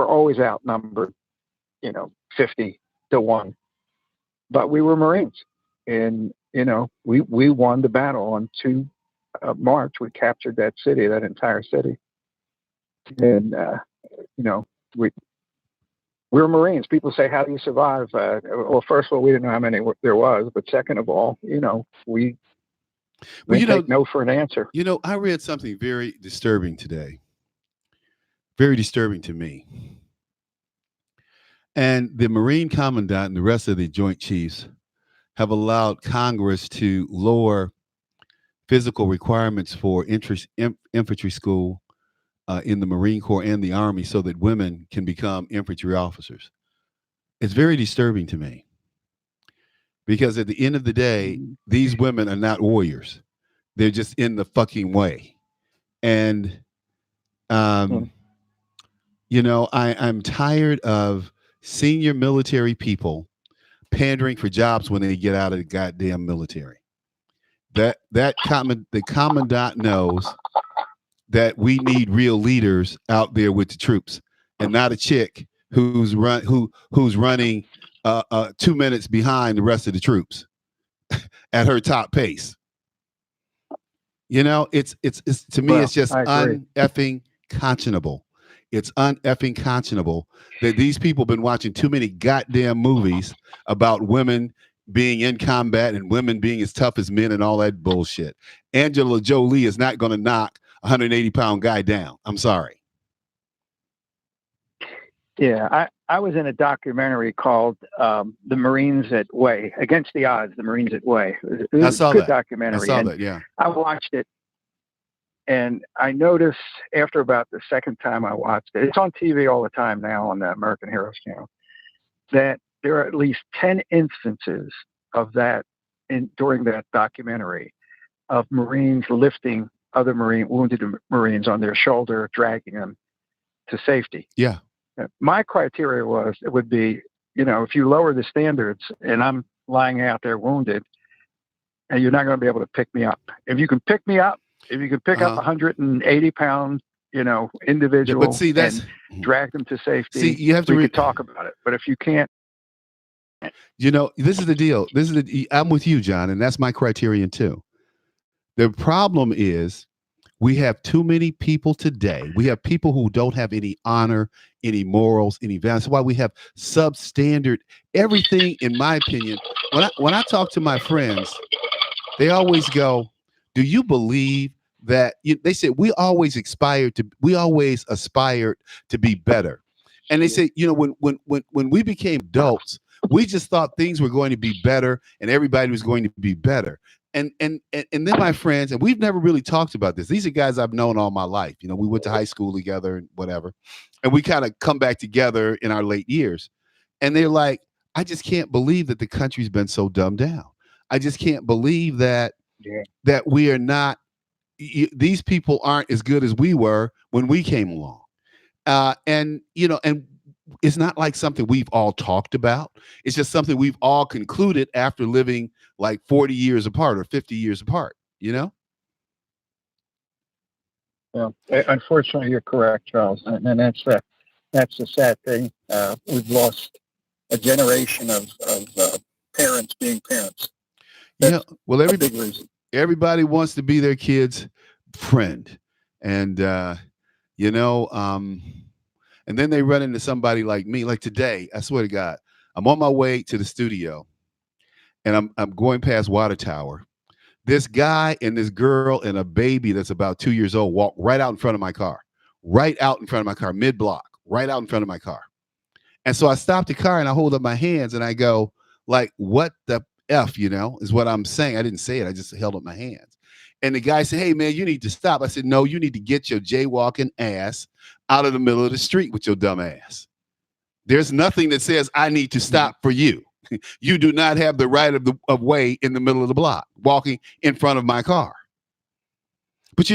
Speaker 1: always outnumbered, 50-1. But we were Marines, and we won the battle on 2 March. We captured that city, that entire city, and we we were Marines. People say, "How do you survive?" Well, first of all, we didn't know how many there was, but second of all, we
Speaker 2: Well,
Speaker 1: didn't take no for an answer.
Speaker 2: I read something very disturbing today. Very disturbing to me. And the Marine Commandant and the rest of the Joint Chiefs have allowed Congress to lower physical requirements for infantry school in the Marine Corps and the Army so that women can become infantry officers. It's very disturbing to me because at the end of the day,
Speaker 1: Mhm.
Speaker 2: these women are not warriors. They're just in the fucking way. And,
Speaker 1: Yeah.
Speaker 2: um, I'm tired of senior military people pandering for jobs when they get out of the goddamn military. The commandant knows that we need real leaders out there with the troops, and not a chick who's running 2 minutes behind the rest of the troops at her top pace. It's to me, it's
Speaker 1: Well,
Speaker 2: just
Speaker 1: I agree.
Speaker 2: uneffing conscionable. It's uneffing conscionable that these people have been watching too many goddamn movies about women being in combat and women being as tough as men and all that bullshit. Angela Jolie is not going to knock a 180-pound guy down. I'm sorry.
Speaker 1: Yeah, I was in a documentary called "The Marines at Way," Against the Odds. The Marines at Way. It
Speaker 2: I
Speaker 1: was a
Speaker 2: saw
Speaker 1: good
Speaker 2: that. I
Speaker 1: documentary,
Speaker 2: saw
Speaker 1: and
Speaker 2: that. Yeah.
Speaker 1: I watched it, and I noticed after about the second time I watched it, it's on TV all the time now on the American Heroes channel, that there are at least 10 instances of that during that documentary of Marines lifting other wounded Marines on their shoulder, dragging them to safety.
Speaker 2: Yeah.
Speaker 1: My criteria would be, if you lower the standards and I'm lying out there wounded, and you're not going to be able to pick me up. If you can pick me up, if you can pick up 180-pound, individual
Speaker 2: But see,
Speaker 1: and drag them to safety,
Speaker 2: you have to
Speaker 1: we could talk about it. But if you can't,
Speaker 2: this is the deal. I'm with you, John, and that's my criterion too. The problem is we have too many people today. We have people who don't have any honor, any morals, any values. That's why we have substandard everything. In my opinion, when I talk to my friends, they always go, "Do you believe that?" They said we always aspired to be better, and they say, when we became adults, we just thought things were going to be better and everybody was going to be better. And then my friends, and we've never really talked about this. These are guys I've known all my life. We went to high school together and whatever, and we kind of come back together in our late years. And they're like, I just can't believe that the country's been so dumbed down. I just can't believe that we are not. These people aren't as good as we were when we came along. And it's not like something we've all talked about. It's just something we've all concluded after living like 40 years apart or 50 years apart,
Speaker 1: Yeah, unfortunately, you're correct, Charles, and that's the sad thing. We've lost a generation of parents being parents. That's
Speaker 2: well,
Speaker 1: a big reason.
Speaker 2: Everybody wants to be their kid's friend, and and then they run into somebody like me. Like today, I swear to God, I'm on my way to the studio, and I'm going past Water Tower. This guy and this girl and a baby that's about 2 years old walk right out in front of my car, mid block, right out in front of my car. And so I stop the car and I hold up my hands and I go, like, what the F, is what I'm saying. I didn't say it. I just held up my hands. And the guy said, hey, man, you need to stop. I said, no, you need to get your jaywalking ass out of the middle of the street with your dumb ass. There's nothing that says I need to stop for you. You do not have the right of way in the middle of the block, walking in front of my car. But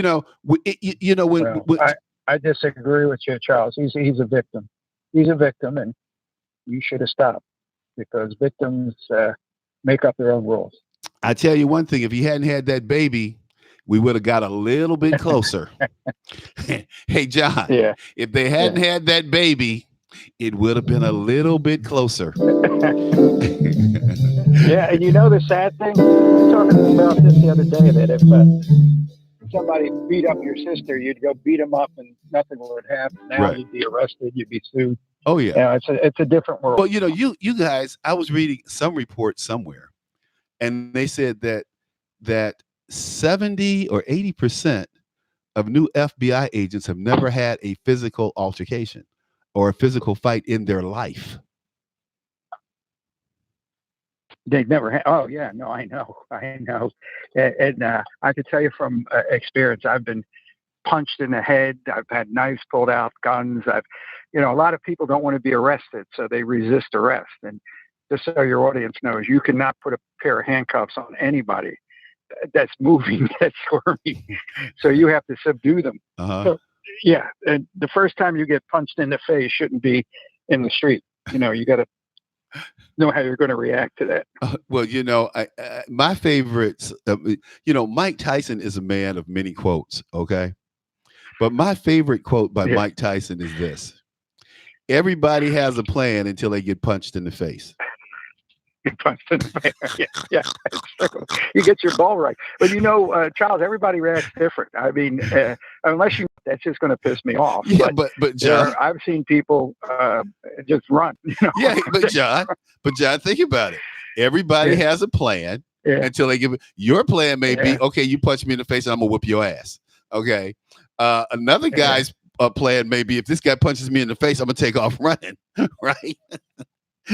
Speaker 1: I disagree with you, Charles. He's a victim. He's a victim, and you should have stopped because victims make up their own rules.
Speaker 2: I tell you one thing: if he hadn't had that baby, we would have got a little bit closer. Hey, John, if they hadn't had that baby, it would have been a little bit closer.
Speaker 1: Yeah, and the sad thing, we were talking about this the other day, that if somebody beat up your sister, you'd go beat them up and nothing would happen. Now you'd be arrested, you'd be sued.
Speaker 2: Oh yeah,
Speaker 1: it's a different world.
Speaker 2: Well, you guys, I was reading some report somewhere, and they said that 70 or 80% of new FBI agents have never had a physical altercation or a physical fight in their life.
Speaker 1: They never had. Oh yeah, no, I know, and I can tell you from experience, I've been punched in the head. I've had knives pulled out, guns. A lot of people don't want to be arrested, so they resist arrest. And just so your audience knows, you cannot put a pair of handcuffs on anybody that's moving, that's squirming. So you have to subdue them.
Speaker 2: Uh-huh.
Speaker 1: So, yeah, and the first time you get punched in the face shouldn't be in the street. You got to know how you're going to react to that.
Speaker 2: Well, my favorites, Mike Tyson is a man of many quotes, okay? But my favorite quote by
Speaker 1: Yeah.
Speaker 2: Mike Tyson is this: everybody has a plan until they get punched in the face.
Speaker 1: Get punched in the face. Yeah. You get your ball right. But Charles, everybody reacts different. I mean, unless that's just going to piss me off.
Speaker 2: Yeah, but John,
Speaker 1: I've seen people just run.
Speaker 2: yeah, but John, think about it. Everybody has a plan until they give it. Your plan may be, okay, you punch me in the face and I'm gonna whoop your ass. Okay. Another guy's plan may be, if this guy punches me in the face, I'm gonna take off running. Right.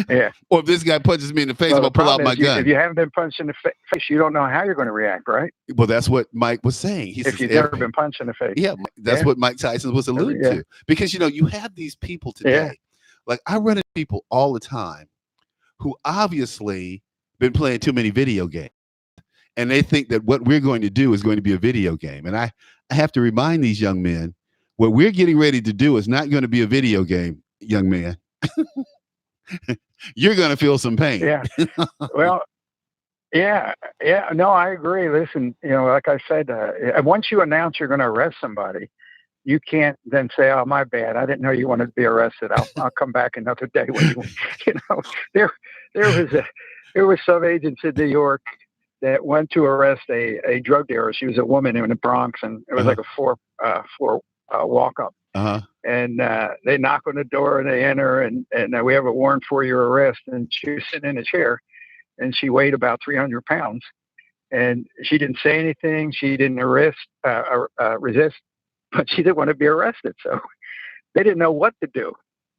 Speaker 1: Yeah.
Speaker 2: Or if this guy punches me in the face, I'm gonna pull out my gun.
Speaker 1: If you haven't been punched in the face, you don't know how you're going to react, right?
Speaker 2: Well, that's what Mike was saying.
Speaker 1: If you've never been punched in the face.
Speaker 2: Yeah, that's what Mike Tyson was alluding to. Because you have these people today. Like, I run into people all the time who obviously been playing too many video games, and they think that what we're going to do is going to be a video game. And I have to remind these young men, what we're getting ready to do is not going to be a video game, young man. You're going to feel some pain.
Speaker 1: Yeah. Well, yeah. No, I agree. Listen, like I said, once you announce you're going to arrest somebody, you can't then say, "Oh, my bad. I didn't know you wanted to be arrested. I'll come back another day." When there was some agents in New York that went to arrest a drug dealer. She was a woman in the Bronx, and it was like a four walk up. And they knock on the door and they enter, and we have a warrant for your arrest. And she was sitting in a chair, and she weighed about 300 pounds, and she didn't say anything. She didn't resist, but she didn't want to be arrested. So they didn't know what to do.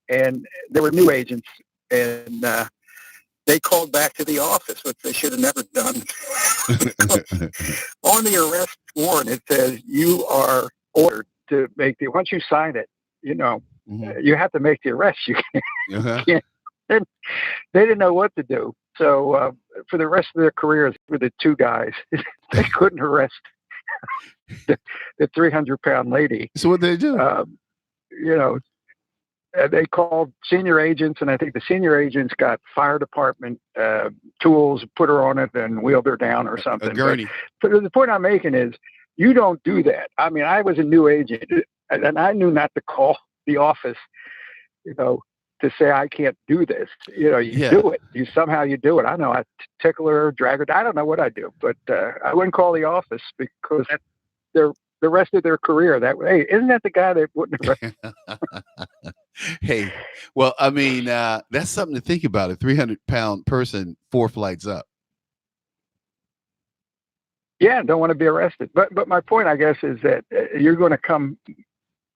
Speaker 1: And there were new agents, and they called back to the office, which they should have never done. On the arrest warrant, it says you are ordered to make once you sign it, you have to make the arrest. You can't. They didn't know what to do. So for the rest of their careers, for the two guys, they couldn't arrest the 300-pound lady.
Speaker 2: So what did they do?
Speaker 1: They called senior agents, and I think the senior agents got fire department tools, put her on it, and wheeled her down or something.
Speaker 2: A gurney.
Speaker 1: But the point I'm making is, you don't do that. I mean, I was a new agent, and I knew not to call the office, to say I can't do this. You do it. You do it. I know I tickle her, drag her. I don't know what I do, but I wouldn't call the office because the rest of their career that way. Hey, isn't that the guy that wouldn't arrest?
Speaker 2: Hey, well, I mean, that's something to think about. A 300-pound person 4 flights up.
Speaker 1: Yeah, don't want to be arrested. But my point, I guess, is that you're going to come.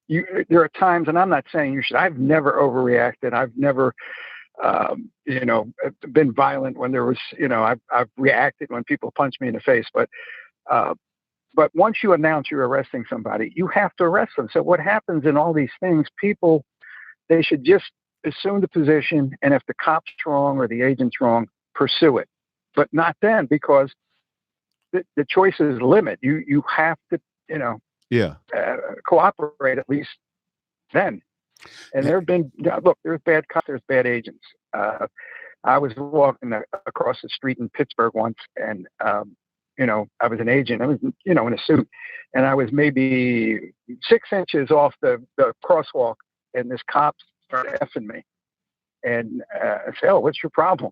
Speaker 1: There are times, and I'm not saying you should. I've never overreacted. I've never, been violent when there was. I've reacted when people punch me in the face. But once you announce you're arresting somebody, you have to arrest them. So what happens in all these things? People, they should just assume the position, and if the cop's wrong or the agent's wrong, pursue it. But not then, because the choices limit. You have to, cooperate at least then. And there have been, there's bad cops, there's bad agents. I was walking across the street in Pittsburgh once, and I was an agent. I was, in a suit, and I was maybe 6 inches off the crosswalk, and this cop started effing me. And I said, "Oh, what's your problem?"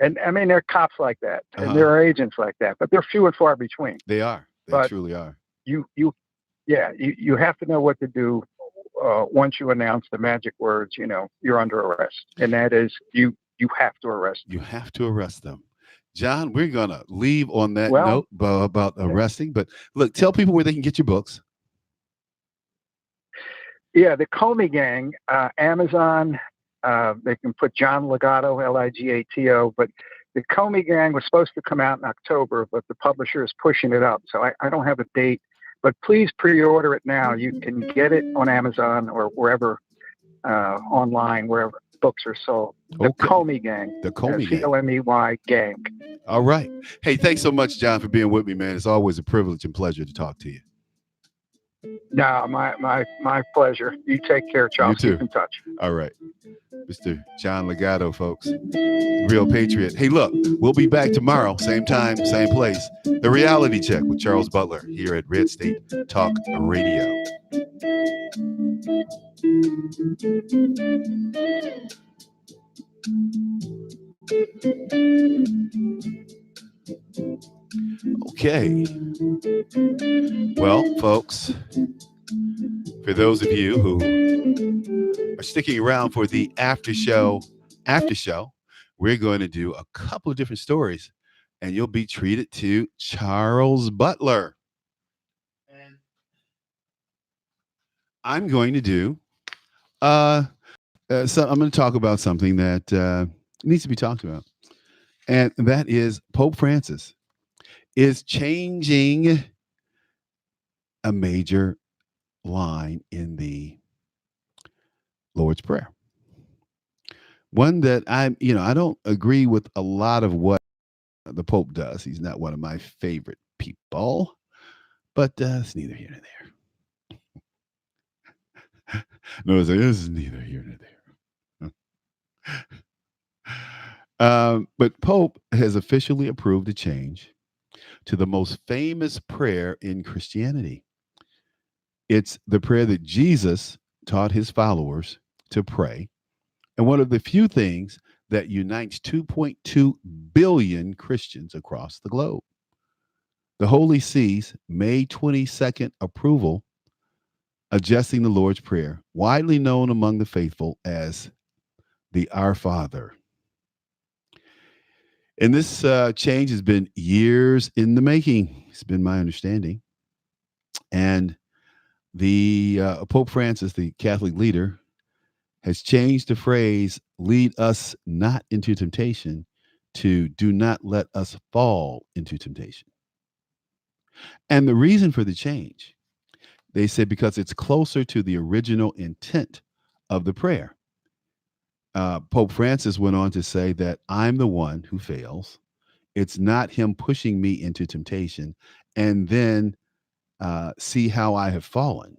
Speaker 1: And I mean, there are cops like that, and there are agents like that, but they're few and far between.
Speaker 2: They are. They truly are.
Speaker 1: You have to know what to do once you announce the magic words. You're under arrest, and that is you have to arrest them.
Speaker 2: You have to arrest them. John, we're gonna leave on that note about arresting. But look, tell people where they can get your books.
Speaker 1: Yeah, the Comey Gang, Amazon, They can put John Ligato, Ligato, but the Comey Gang was supposed to come out in October, but the publisher is pushing it up. So I don't have a date, but please pre-order it now. You can get it on Amazon or wherever online, wherever books are sold. The Comey Gang.
Speaker 2: The Comey Gang.
Speaker 1: COMEY Gang.
Speaker 2: All right. Hey, thanks so much, John, for being with me, man. It's always a privilege and pleasure to talk to you.
Speaker 1: No, my pleasure. You take care, Charles.
Speaker 2: You too.
Speaker 1: Keep in touch.
Speaker 2: All right. Mr. John Ligato, folks. Real patriot. Hey, look, we'll be back tomorrow, same time, same place. The Reality Check with Charles Butler here at Red State Talk Radio. Okay. Well, folks, for those of you who are sticking around for the after show, we're going to do a couple of different stories, and you'll be treated to Charles Butler. And I'm going to do I'm going to talk about something that needs to be talked about, and that is Pope Francis is changing a major line in the Lord's Prayer. One that I don't agree with a lot of what the Pope does. He's not one of my favorite people, but it's neither here nor there. No, it's neither here nor there. But Pope has officially approved a change to the most famous prayer in Christianity. It's the prayer that Jesus taught his followers to pray, and one of the few things that unites 2.2 billion Christians across the globe. The Holy See's May 22nd approval, adjusting the Lord's Prayer, widely known among the faithful as the Our Father. And this change has been years in the making. It's been my understanding. And the Pope Francis, the Catholic leader, has changed the phrase, lead us not into temptation, to do not let us fall into temptation. And the reason for the change, they said, because it's closer to the original intent of the prayer. Pope Francis went on to say that I'm the one who fails. It's not him pushing me into temptation and then see how I have fallen.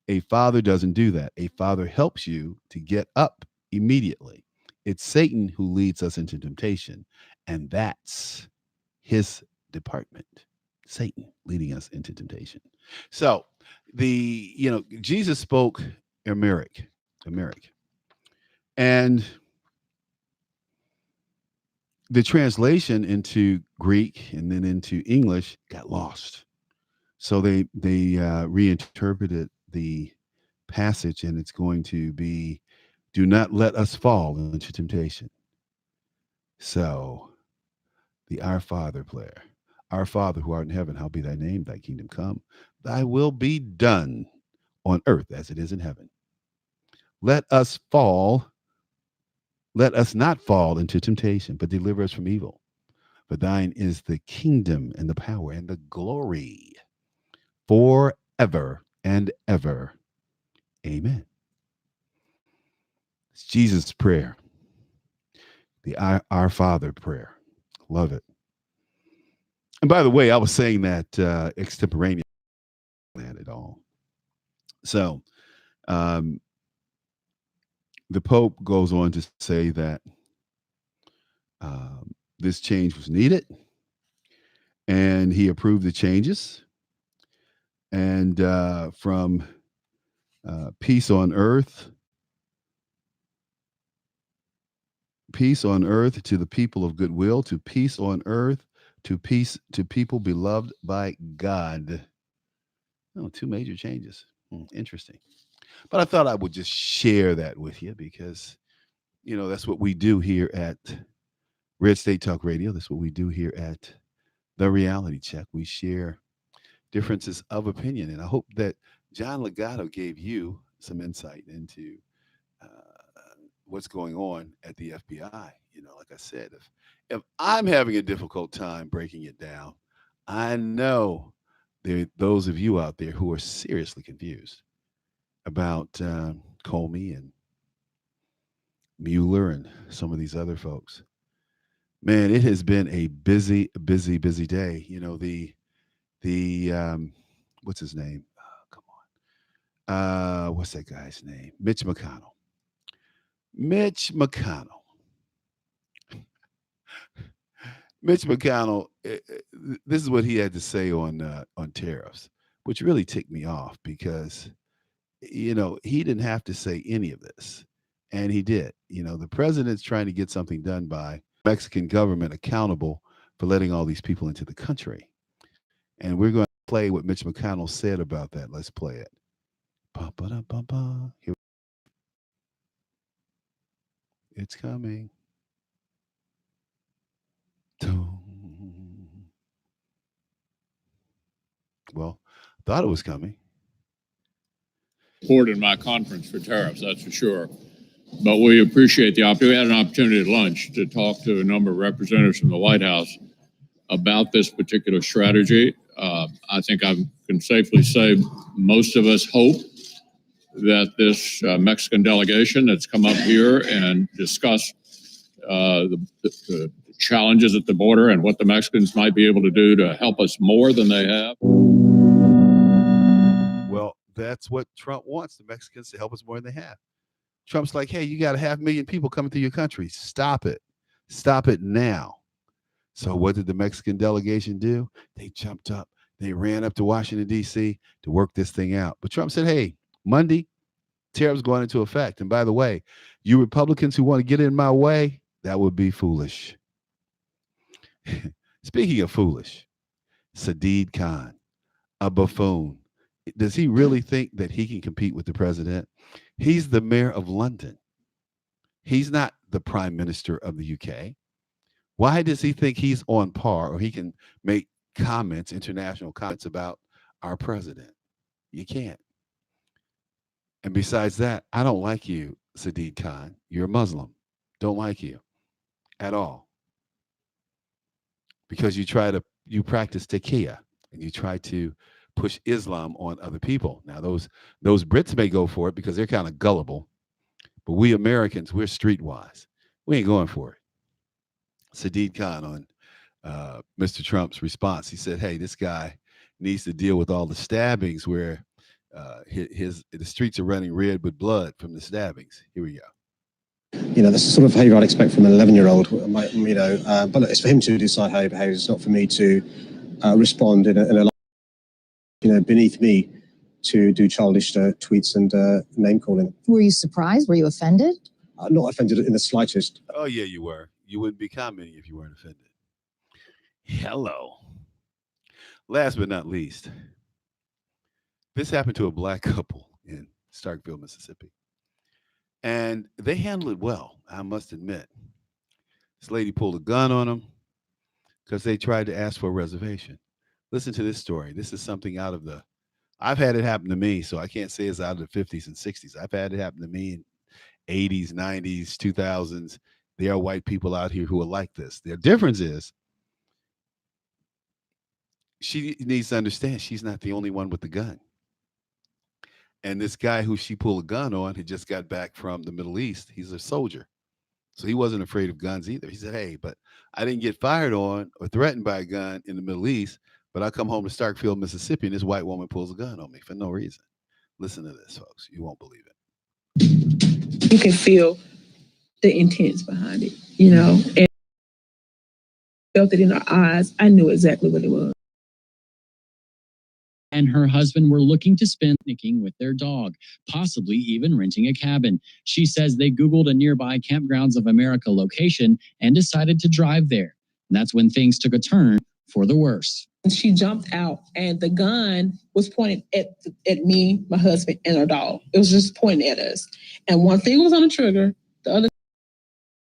Speaker 2: A father doesn't do that. A father helps you to get up immediately. It's Satan who leads us into temptation, and that's his department. Satan leading us into temptation. So Jesus spoke Aramaic, and the translation into Greek and then into English got lost. So they reinterpreted the passage, and it's going to be, do not let us fall into temptation. So the Our Father prayer. Our Father who art in heaven, hallowed be thy name, thy kingdom come, thy will be done on earth as it is in heaven. Let us not fall into temptation, but deliver us from evil. For thine is the kingdom and the power and the glory forever and ever. Amen. It's Jesus' prayer, the Our Father prayer. Love it. And by the way, I was saying that extemporaneous at all. So the Pope goes on to say that this change was needed, and he approved the changes. And from peace on earth to the people of goodwill, to peace on earth, to peace to people beloved by God. Oh, two major changes. Interesting. But I thought I would just share that with you because, that's what we do here at Red State Talk Radio. That's what we do here at The Reality Check. We share differences of opinion. And I hope that John Ligato gave you some insight into what's going on at the FBI. Like I said, if I'm having a difficult time breaking it down, I know there are those of you out there who are seriously confused about Comey and Mueller and some of these other folks. Man, it has been a busy, busy, busy day. The what's his name? Come on, what's that guy's name? Mitch McConnell. Mitch McConnell. Mitch McConnell. This is what he had to say on tariffs, which really ticked me off because he didn't have to say any of this, and he did. The president's trying to get something done by Mexican government accountable for letting all these people into the country, and we're going to play what Mitch McConnell said about that. Let's play it. Here, it's coming. Well, thought it was coming.
Speaker 3: Support in my conference for tariffs, that's for sure. But we appreciate the opportunity. We had an opportunity at lunch to talk to a number of representatives from the White House about this particular strategy. I think I can safely say most of us hope that this Mexican delegation that's come up here and discussed the challenges at the border and what the Mexicans might be able to do to help us more than they have.
Speaker 2: Well, that's what Trump wants, the Mexicans to help us more than they have. Trump's like, hey, you got 500,000 people coming through your country. Stop it. Stop it now. So what did the Mexican delegation do? They jumped up. They ran up to Washington, D.C. to work this thing out. But Trump said, hey, Monday, tariffs going into effect. And by the way, you Republicans who want to get in my way, that would be foolish. Speaking of foolish, Sadiq Khan, a buffoon. Does he really think that he can compete with the president? He's the mayor of London. He's not the prime minister of the UK. Why does he think he's on par or he can make comments, international comments about our president? You can't. And besides that, I don't like you, Sadiq Khan. You're a Muslim. Don't like you at all. Because you practice taqiyya and you try to push Islam on other people. Now, those Brits may go for it because they're kind of gullible. But we Americans, we're streetwise. We ain't going for it. Sadiq Khan on Mr. Trump's response, he said, hey, this guy needs to deal with all the stabbings where the streets are running red with blood from the stabbings. Here we go.
Speaker 4: This is sort of behavior I'd expect from an 11-year-old, but it's for him to decide how he behaves. It's not for me to respond in a beneath me to do childish tweets and name calling.
Speaker 5: Were you surprised? Were you offended?
Speaker 4: Not offended in the slightest.
Speaker 2: Oh, yeah, you were. You wouldn't be commenting if you weren't offended. Hello. Last but not least, this happened to a black couple in Starkville, Mississippi. And they handled it well, I must admit. This lady pulled a gun on them because they tried to ask for a reservation. Listen to this story. This is something I've had it happen to me, so I can't say it's out of the 50s and 60s. I've had it happen to me in 80s, 90s, 2000s. There are white people out here who are like this. Their difference is she needs to understand she's not the only one with the gun. And this guy who she pulled a gun on had just got back from the Middle East. He's a soldier. So he wasn't afraid of guns either. He said, hey, but I didn't get fired on or threatened by a gun in the Middle East, but I come home to Starkville, Mississippi, and this white woman pulls a gun on me for no reason. Listen to this, folks. You won't believe it.
Speaker 6: You can feel the intents behind it, and felt it in her eyes. I knew exactly what it was.
Speaker 7: And her husband were looking to spend picnicking with their dog, possibly even renting a cabin. She says they Googled a nearby Campgrounds of America location and decided to drive there. And that's when things took a turn for the worse.
Speaker 6: She jumped out and the gun was pointed at me, my husband, and our dog. It was just pointing at us. And one thing was on the trigger, the other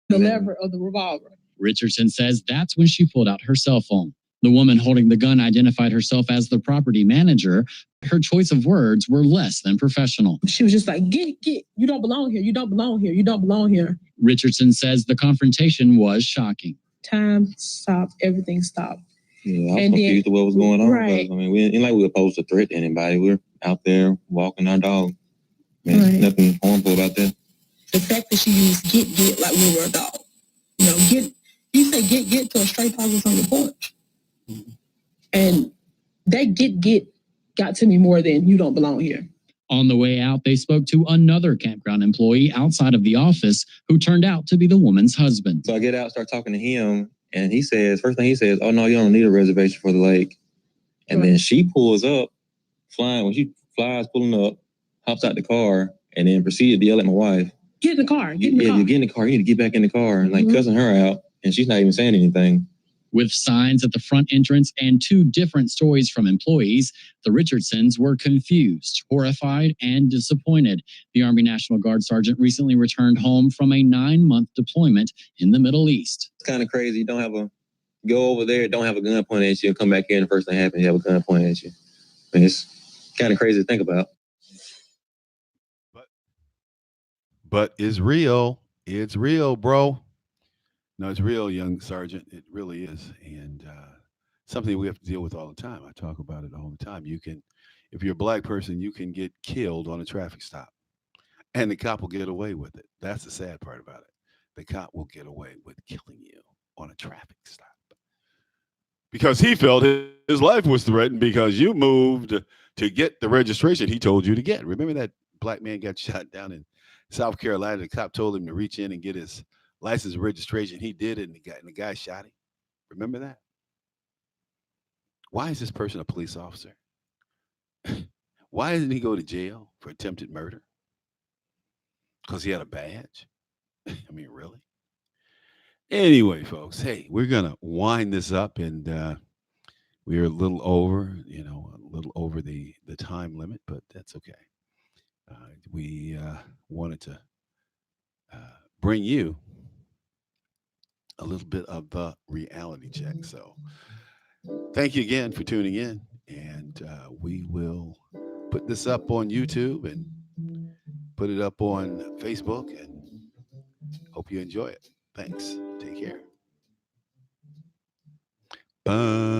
Speaker 6: the lever of the revolver.
Speaker 7: Richardson says that's when she pulled out her cell phone. The woman holding the gun identified herself as the property manager. Her choice of words were less than professional.
Speaker 6: She was just like, get, you don't belong here. You don't belong here. You don't belong here.
Speaker 7: Richardson says the confrontation was shocking.
Speaker 6: Time stopped. Everything stopped.
Speaker 8: Yeah, I was confused with what was going on.
Speaker 6: Right.
Speaker 8: I mean, we ain't like we were supposed to threaten anybody. We're out there walking our dog. Man,
Speaker 6: Right.
Speaker 8: nothing harmful about that.
Speaker 6: The fact that she used get like we were a dog. You know, you say get to a straight dog that's on the porch. And that get got to me more than you don't belong here.
Speaker 7: On the way out, they spoke to another campground employee outside of the office who turned out to be the woman's husband.
Speaker 8: So I get out, start talking to him, and he says, first thing he says, oh no, you don't need a reservation for the lake. And then she pulls up, when she flies, pulling up, hops out the car, and then proceeded to yell at my wife.
Speaker 6: Get in the car.
Speaker 8: You get in the car. You need to get back in the car. And like cussing her out. And she's not even saying anything.
Speaker 7: With signs at the front entrance and two different stories from employees, the Richardsons were confused, horrified, and disappointed. The Army National Guard sergeant recently returned home from a 9-month deployment in the Middle East.
Speaker 8: It's kind of crazy. You go over there, don't have a gun pointed at you, and come back here, and the first thing happens, you have a gun pointed at you. I mean, it's kind of crazy to think about.
Speaker 2: But it's real. It's real, bro. No, it's real, young sergeant. It really is. And something we have to deal with all the time. I talk about it all the time. If you're a black person, you can get killed on a traffic stop. And the cop will get away with it. That's the sad part about it. The cop will get away with killing you on a traffic stop. Because he felt his life was threatened because you moved to get the registration he told you to get. Remember that black man got shot down in South Carolina? The cop told him to reach in and get his license and registration. He did it, and the guy shot him. Remember that? Why is this person a police officer? Why doesn't he go to jail for attempted murder? Because he had a badge? I mean, really? Anyway, folks, hey, we're going to wind this up, and we're a little over, the time limit, but that's okay. We wanted to bring you a little bit of the reality check. So thank you again for tuning in, and we will put this up on YouTube and put it up on Facebook, and hope you enjoy it. Thanks. Take care. Bye.